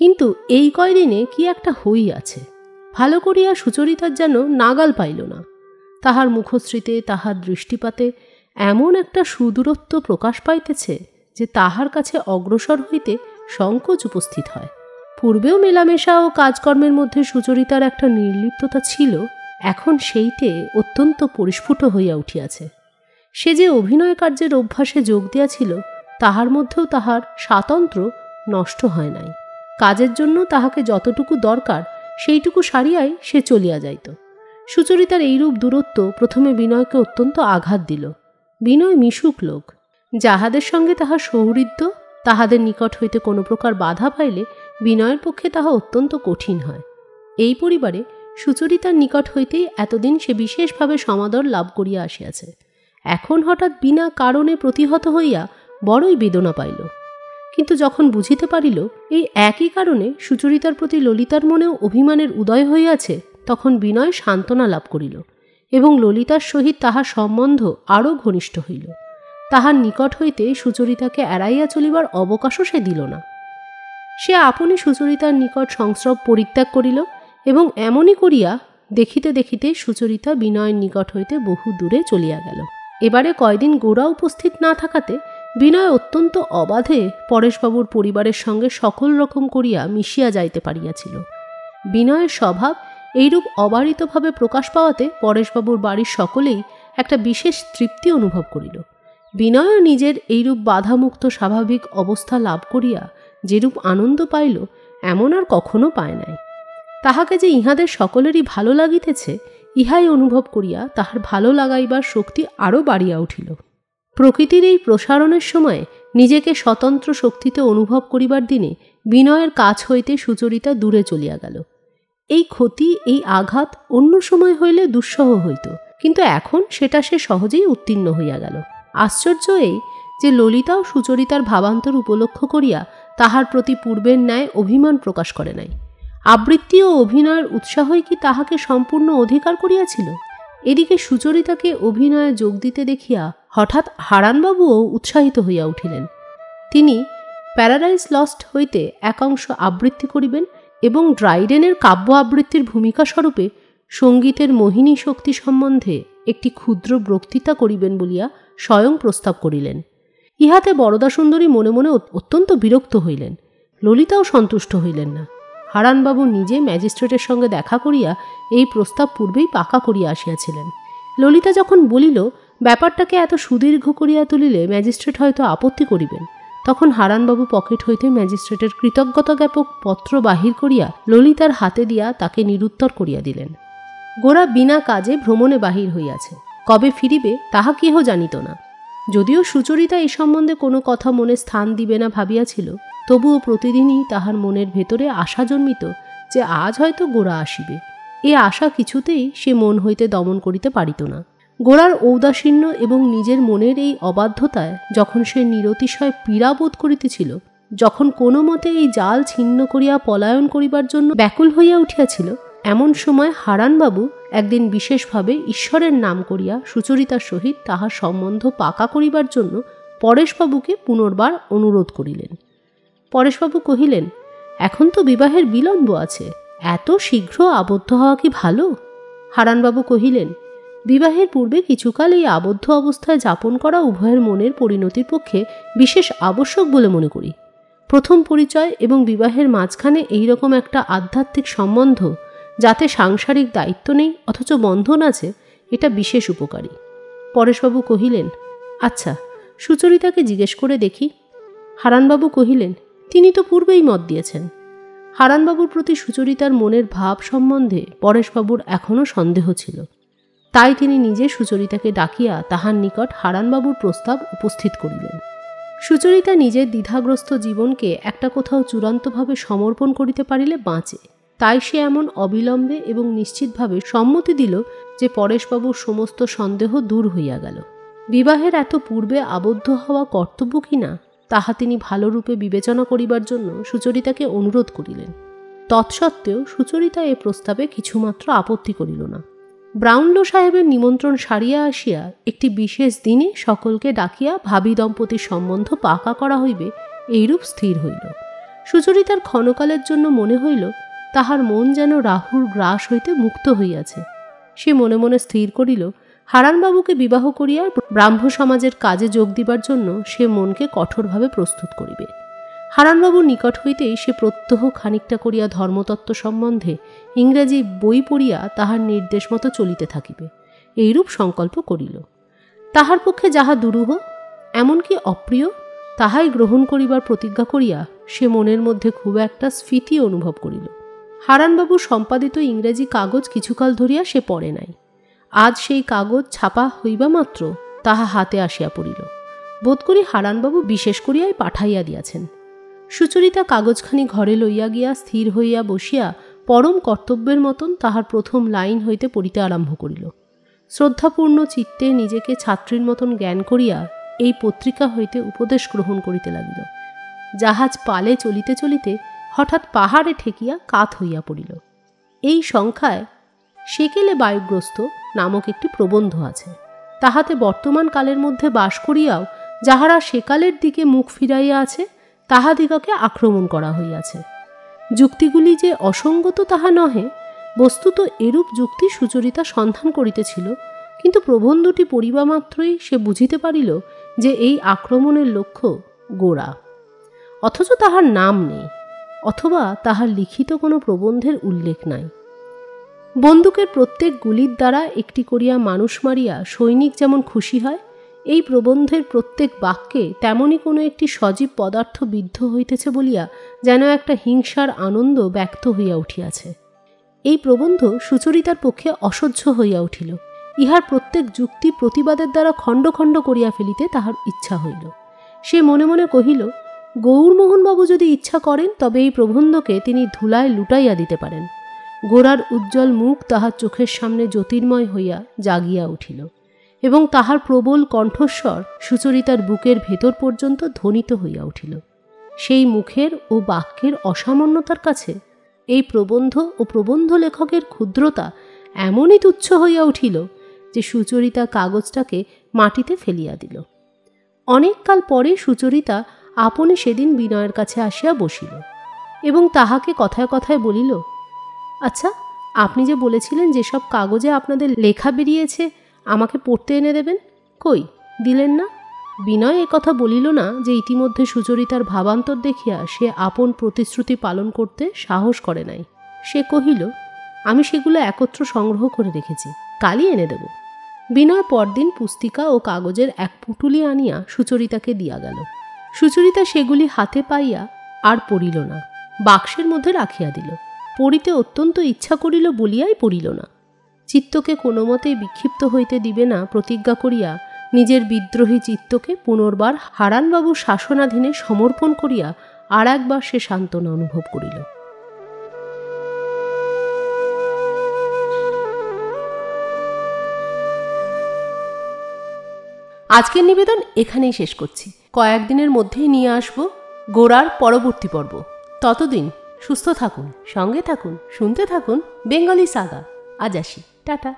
কিন্তু এই কয়দিনে কি একটা হইয়াছে, ভালো করিয়া সুচরিতার যেন নাগাল পাইল না। তাহার মুখশ্রীতে, তাহার দৃষ্টিপাতে এমন একটা সুদূরত্ব প্রকাশ পাইতেছে যে তাহার কাছে অগ্রসর হইতে সংকোচ উপস্থিত হয়। পূর্বেও মেলামেশা ও কাজকর্মের মধ্যে সুচরিতার একটা নির্লিপ্ততা ছিল, এখন সেইটে অত্যন্ত পরিস্ফুট হইয়া উঠিয়াছে। সে যে অভিনয় কার্যের অভ্যাসে যোগ দিয়াছিল, তাহার মধ্যেও তাহার স্বাতন্ত্র্য নষ্ট হয় নাই। কাজের জন্য তাহাকে যতটুকু দরকার সেইটুকু সারিয়াই সে চলিয়া যাইত। সুচরিতার এইরূপ দূরত্ব প্রথমে বিনয়কে অত্যন্ত আঘাত দিল। বিনয় মিশুক লোক, যাহাদের সঙ্গে তাহার সৌহৃদ্য, তাহাদের নিকট হইতে কোনো প্রকার বাধা পাইলে বিনয়ের পক্ষে তাহা অত্যন্ত কঠিন হয়। এই পরিবারে সুচরিতার নিকট হইতেই এতদিন সে বিশেষভাবে সমাদর লাভ করিয়া আসিয়াছে। এখন হঠাৎ বিনা কারণে প্রতিহত হইয়া বড়ই বেদনা পাইল। কিন্তু যখন বুঝিতে পারিল এই একই কারণে সুচরিতার প্রতি ললিতার মনেও অভিমানের উদয় হইয়াছে, তখন বিনয় সান্ত্বনা লাভ করিল এবং ললিতার সহিত তাহার সম্বন্ধ আরও ঘনিষ্ঠ হইল। তাহার নিকট হইতে সুচরিতাকে এড়াইয়া চলিবার অবকাশও সে দিল না। সে আপনি সুচরিতার নিকট সংস্রব পরিত্যাগ করিল এবং এমনই করিয়া দেখিতে দেখিতে সুচরিতা বিনয়ের নিকট হইতে বহু দূরে চলিয়া গেল। এবারে কয়দিন গোরা উপস্থিত না থাকাতে বিনয় অত্যন্ত অবাধে পরেশবাবুর পরিবারের সঙ্গে সকল রকম করিয়া মিশিয়া যাইতে পারিয়াছিল। বিনয়ের স্বভাব এইরূপ অবারিতভাবে প্রকাশ পাওয়াতে পরেশবাবুর বাড়ির সকলেই একটা বিশেষ তৃপ্তি অনুভব করিল। বিনয়ও নিজের এইরূপ বাধামুক্ত স্বাভাবিক অবস্থা লাভ করিয়া যেরূপ আনন্দ পাইল, এমন আর কখনো পায় নাই। তাহাকে যে ইহাদের সকলেরই ভালো লাগিতেছে, ইহাই অনুভব করিয়া তাহার ভালো লাগাইবার শক্তি আরও বাড়িয়া উঠিল। প্রকৃতির এই প্রসারণের সময়ে নিজেকে স্বতন্ত্র শক্তিতে অনুভব করিবার দিনে বিনয়ের কাছ হইতে সুচরিতা দূরে চলিয়া গেল। এই ক্ষতি, এই আঘাত অন্য সময় হইলে দুঃসহ হইত, কিন্তু এখন সেটা সে সহজেই উত্তীর্ণ হইয়া গেল। আশ্চর্য এই যে ললিতাও সুচরিতার ভাবান্তর উপলক্ষ করিয়া তাহার প্রতি পূর্বের ন্যায় অভিমান প্রকাশ করে নাই। আবৃত্তি ও অভিনয়ের উৎসাহই কি তাহাকে সম্পূর্ণ অধিকার করিয়াছিল? এদিকে সুচরিতাকে অভিনয়ে যোগ দিতে দেখিয়া হঠাৎ হারানবাবুও উৎসাহিত হইয়া উঠিলেন। তিনি প্যারাডাইজ লস্ট হইতে একাংশ আবৃত্তি করিবেন এবং ড্রাইডেনের কাব্য আবৃত্তির ভূমিকা স্বরূপে সঙ্গীতের মোহিনী শক্তি সম্বন্ধে একটি ক্ষুদ্র বক্তৃতা করিবেন বলিয়া স্বয়ং প্রস্তাব করিলেন। ইহাতে বরদা সুন্দরী মনে মনে অত্যন্ত বিরক্ত হইলেন। ললিতাও সন্তুষ্ট হইলেন না। হারানবাবু নিজে ম্যাজিস্ট্রেটের সঙ্গে দেখা করিয়া এই প্রস্তাব পূর্বেই পাকা করিয়া আসিয়াছিলেন ললিতা যখন বলিল ব্যাপারটাকে এত সুদীর্ঘ করিয়া তুলিলে ম্যাজিস্ট্রেট হয়তো আপত্তি করিবেন, তখন হারানবাবু পকেট হইতে ম্যাজিস্ট্রেটের কৃতজ্ঞতা জ্ঞাপক পত্র বাহির করিয়া ললিতার হাতে দিয়া তাকে নিরুত্তর করিয়া দিলেন। গোরা বিনা কাজে ভ্রমণে বাহির হইয়াছে, কবে ফিরিবে তাহা কেহ জানিত না। যদিও সুচরিতা এই সম্বন্ধে কোনো কথা মনে স্থান দিবে না ভাবিয়াছিল, তবুও প্রতিদিনই তাহার মনের ভেতরে আশা জন্মিত যে আজ হয়তো গোরা আসিবে। এ আশা কিছুতেই সে মন হইতে দমন করিতে পারিত না। গোরার ঔদাসীন্য এবং নিজের মনের এই অবাধ্যতায় যখন সে নিরতিশয় পীড়া বোধ করিতেছিল, যখন কোনো মতে এই জাল ছিন্ন করিয়া পলায়ন করিবার জন্য ব্যাকুল হইয়া উঠিয়াছিল, এমন সময় হারানবাবু একদিন বিশেষভাবে ঈশ্বরের নাম করিয়া সুচরিতার সহিত তাহার সম্বন্ধ পাকা করিবার জন্য পরেশবাবুকে পুনর্বার অনুরোধ করিলেন। পরেশবাবু কহিলেন, এখন তো বিবাহের বিলম্ব আছে, এত শীঘ্র আবদ্ধ হওয়া কি ভালো? হারানবাবু কহিলেন, বিবাহের পূর্বে কিছুকাল এই আবদ্ধ অবস্থায় যাপন করা উভয়ের মনের পরিণতির পক্ষে বিশেষ আবশ্যক বলে মনে করি। প্রথম পরিচয় এবং বিবাহের মাঝখানে এইরকম একটা আধ্যাত্মিক সম্বন্ধ, যাতে সাংসারিক দায়িত্ব নেই অথচ বন্ধন আছে, এটা বিশেষ উপকারী। পরেশবাবু কহিলেন, আচ্ছা, সুচরিতাকে জিজ্ঞেস করে দেখি। হারানবাবু কহিলেন, তিনি তো পূর্বেই মত দিয়েছেন। হারানবাবুর প্রতি সুচরিতার মনের ভাব সম্বন্ধে পরেশবাবুর এখনও সন্দেহ ছিল, তাই তিনি নিজে সুচরিতাকে ডাকিয়া তাহার নিকট হারানবাবুর প্রস্তাব উপস্থিত করিলেন। সুচরিতা নিজের দ্বিধাগ্রস্ত জীবনকে একটা কোথাও চূড়ান্তভাবে সমর্পণ করিতে পারিলে বাঁচে, তাই সে এমন অবিলম্বে এবং নিশ্চিতভাবে সম্মতি দিল যে পরেশবাবুর সমস্ত সন্দেহ দূর হইয়া গেল। বিবাহের এত পূর্বে আবদ্ধ হওয়া কর্তব্য কিনা তাহা তিনি ভালোরূপে বিবেচনা করিবার জন্য সুচরিতাকে অনুরোধ করিলেন। তৎসত্ত্বেও সুচরিতা এ প্রস্তাবে কিছুমাত্র আপত্তি করিল না। ব্রাউনলো সাহেবের নিমন্ত্রণ সারিয়া আসিয়া একটি বিশেষ দিনে সকলকে ডাকিয়া ভাবী দম্পতির সম্বন্ধ পাকা করা হইবে, এইরূপ স্থির হইল। সুচরিতার ক্ষণকালের জন্য মনে হইল তাহার মন যেন রাহুর গ্রাস হইতে মুক্ত হইয়াছে। সে মনে মনে স্থির করিল, হারানবাবুকে বিবাহ করিয়া ব্রাহ্ম সমাজের কাজে যোগ দিবার জন্য সে মনকে কঠোরভাবে প্রস্তুত করিবে। হারানবাবুর নিকট হইতেই সে প্রত্যহ খানিকটা করিয়া ধর্মতত্ত্ব সম্বন্ধে ইংরেজি বই পড়িয়া তাহার নির্দেশ মতো চলিতে থাকিবে, এইরূপ সংকল্প করিল। তাহার পক্ষে যাহা দুরূহ, এমনকি অপ্রিয়, তাহাই গ্রহণ করিবার প্রতিজ্ঞা করিয়া সে মনের মধ্যে খুব একটা স্ফীতি অনুভব করিল। হারানবাবুর সম্পাদিত ইংরেজি কাগজ কিছুকাল ধরিয়া সে পড়ে নাই। আজ সেই কাগজ ছাপা হইবা মাত্র তাহা হাতে আসিয়া পড়িল। বোধ করি হারানবাবু বিশেষ করিয়াই পাঠাইয়া দিয়াছেন। সুচরিতা কাগজখানি ঘরে লইয়া গিয়া স্থির হইয়া বসিয়া পরম কর্তব্যের মতন তাহার প্রথম লাইন হইতে পড়িতে আরম্ভ করিল। শ্রদ্ধাপূর্ণ চিত্তে নিজেকে ছাত্রীর মতন জ্ঞান করিয়া এই পত্রিকা হইতে উপদেশ গ্রহণ করিতে লাগিল। জাহাজ পালে চলিতে চলিতে হঠাৎ পাহাড়ে ঠেকিয়া কাত হইয়া পড়িল। এই সংখ্যায় সেকেলে বায়ুগ্রস্ত নামক একটি প্রবন্ধ আছে। তাহাতে বর্তমান কালের মধ্যে বাস করিয়াও যাহারা সেকালের দিকে মুখ ফিরাইয়া আছে, তাহাদিগকে আক্রমণ করা হইয়াছে। যুক্তিগুলি যে অসঙ্গত তাহা নহে, বস্তুত এরূপ যুক্তি সুচরিতা সন্ধান করিতেছিল, কিন্তু প্রবন্ধটি পড়িবা মাত্রই সে বুঝিতে পারিল যে এই আক্রমণের লক্ষ্য গোরা, অথচ তাহার নাম নেই, অথবা তাহার লিখিত কোনো প্রবন্ধের উল্লেখ নাই। বন্দুকের প্রত্যেক গুলির দ্বারা একটি করিয়া মানুষ মারিয়া সৈনিক যেমন খুশি হয়, এই প্রবন্ধের প্রত্যেক বাক্যে তেমনই কোনো একটি সজীব পদার্থ বিদ্ধ হইতেছে বলিয়া যেন একটা হিংসার আনন্দ ব্যক্ত হইয়া উঠিয়াছে। এই প্রবন্ধ সুচরিতার পক্ষে অসহ্য হইয়া উঠিল। ইহার প্রত্যেক যুক্তি প্রতিবাদের দ্বারা খণ্ড খণ্ড করিয়া ফেলিতে তাহার ইচ্ছা হইল। সে মনে মনে কহিল, গৌরমোহনবাবু যদি ইচ্ছা করেন তবে এই প্রবন্ধকে তিনি ধুলায় লুটাইয়া দিতে পারেন। গোরার উজ্জ্বল মুখ তাহার চোখের সামনে জ্যোতির্ময় হইয়া জাগিয়া উঠিল এবং তাহার প্রবল কণ্ঠস্বর সুচরিতার বুকের ভেতর পর্যন্ত ধ্বনিত হইয়া উঠিল। সেই মুখের ও বাক্যের অসামান্যতার কাছে এই প্রবন্ধ ও প্রবন্ধ লেখকের ক্ষুদ্রতা এমনই তুচ্ছ হইয়া উঠিল যে সুচরিতা কাগজটাকে মাটিতে ফেলিয়া দিল। অনেককাল পরে সুচরিতা আপনি সেদিন বিনয়ের কাছে আসিয়া বসিল এবং তাহাকে কথায় কথায় বলিল, আচ্ছা, আপনি যে বলেছিলেন যেসব কাগজে আপনাদের লেখা বেরিয়েছে আমাকে পড়তে এনে দেবেন, কই দিলেন না? বিনয় কথা বলিল না যে ইতিমধ্যে সুচরিতার ভাবান্তর দেখিয়া সে আপন প্রতিশ্রুতি পালন করতে সাহস করে নাই। সে কহিল, আমি সেগুলো একত্র সংগ্রহ করে রেখেছি, কালই এনে দেব। বিনয় পরদিন পুস্তিকা ও কাগজের এক পুঁটুলি আনিয়া সুচরিতাকে দিয়া গেল। সুচরিতা সেগুলি হাতে পাইয়া আর পড়িল না, বাক্সের মধ্যে রাখিয়া দিল। পড়িতে অত্যন্ত ইচ্ছা করিল বলিয়াই পড়িল না। চিত্তকে কোনো মতেই বিক্ষিপ্ত হইতে দিবে না প্রতিজ্ঞা করিয়া নিজের বিদ্রোহী চিত্তকে পুনর্বার হারানবাবুর শাসনাধীনে সমর্পণ করিয়া আর একবার সে সান্ত্বনা অনুভব করিল। আজকের নিবেদন এখানেই শেষ করছি। কয়েকদিনের মধ্যেই নিয়ে আসব গোরার পরবর্তী পর্ব। ততদিন সুস্থ থাকুন, সঙ্গে থাকুন, শুনতে থাকুন বেঙ্গলি সাগা। আজ আসি, টাটা।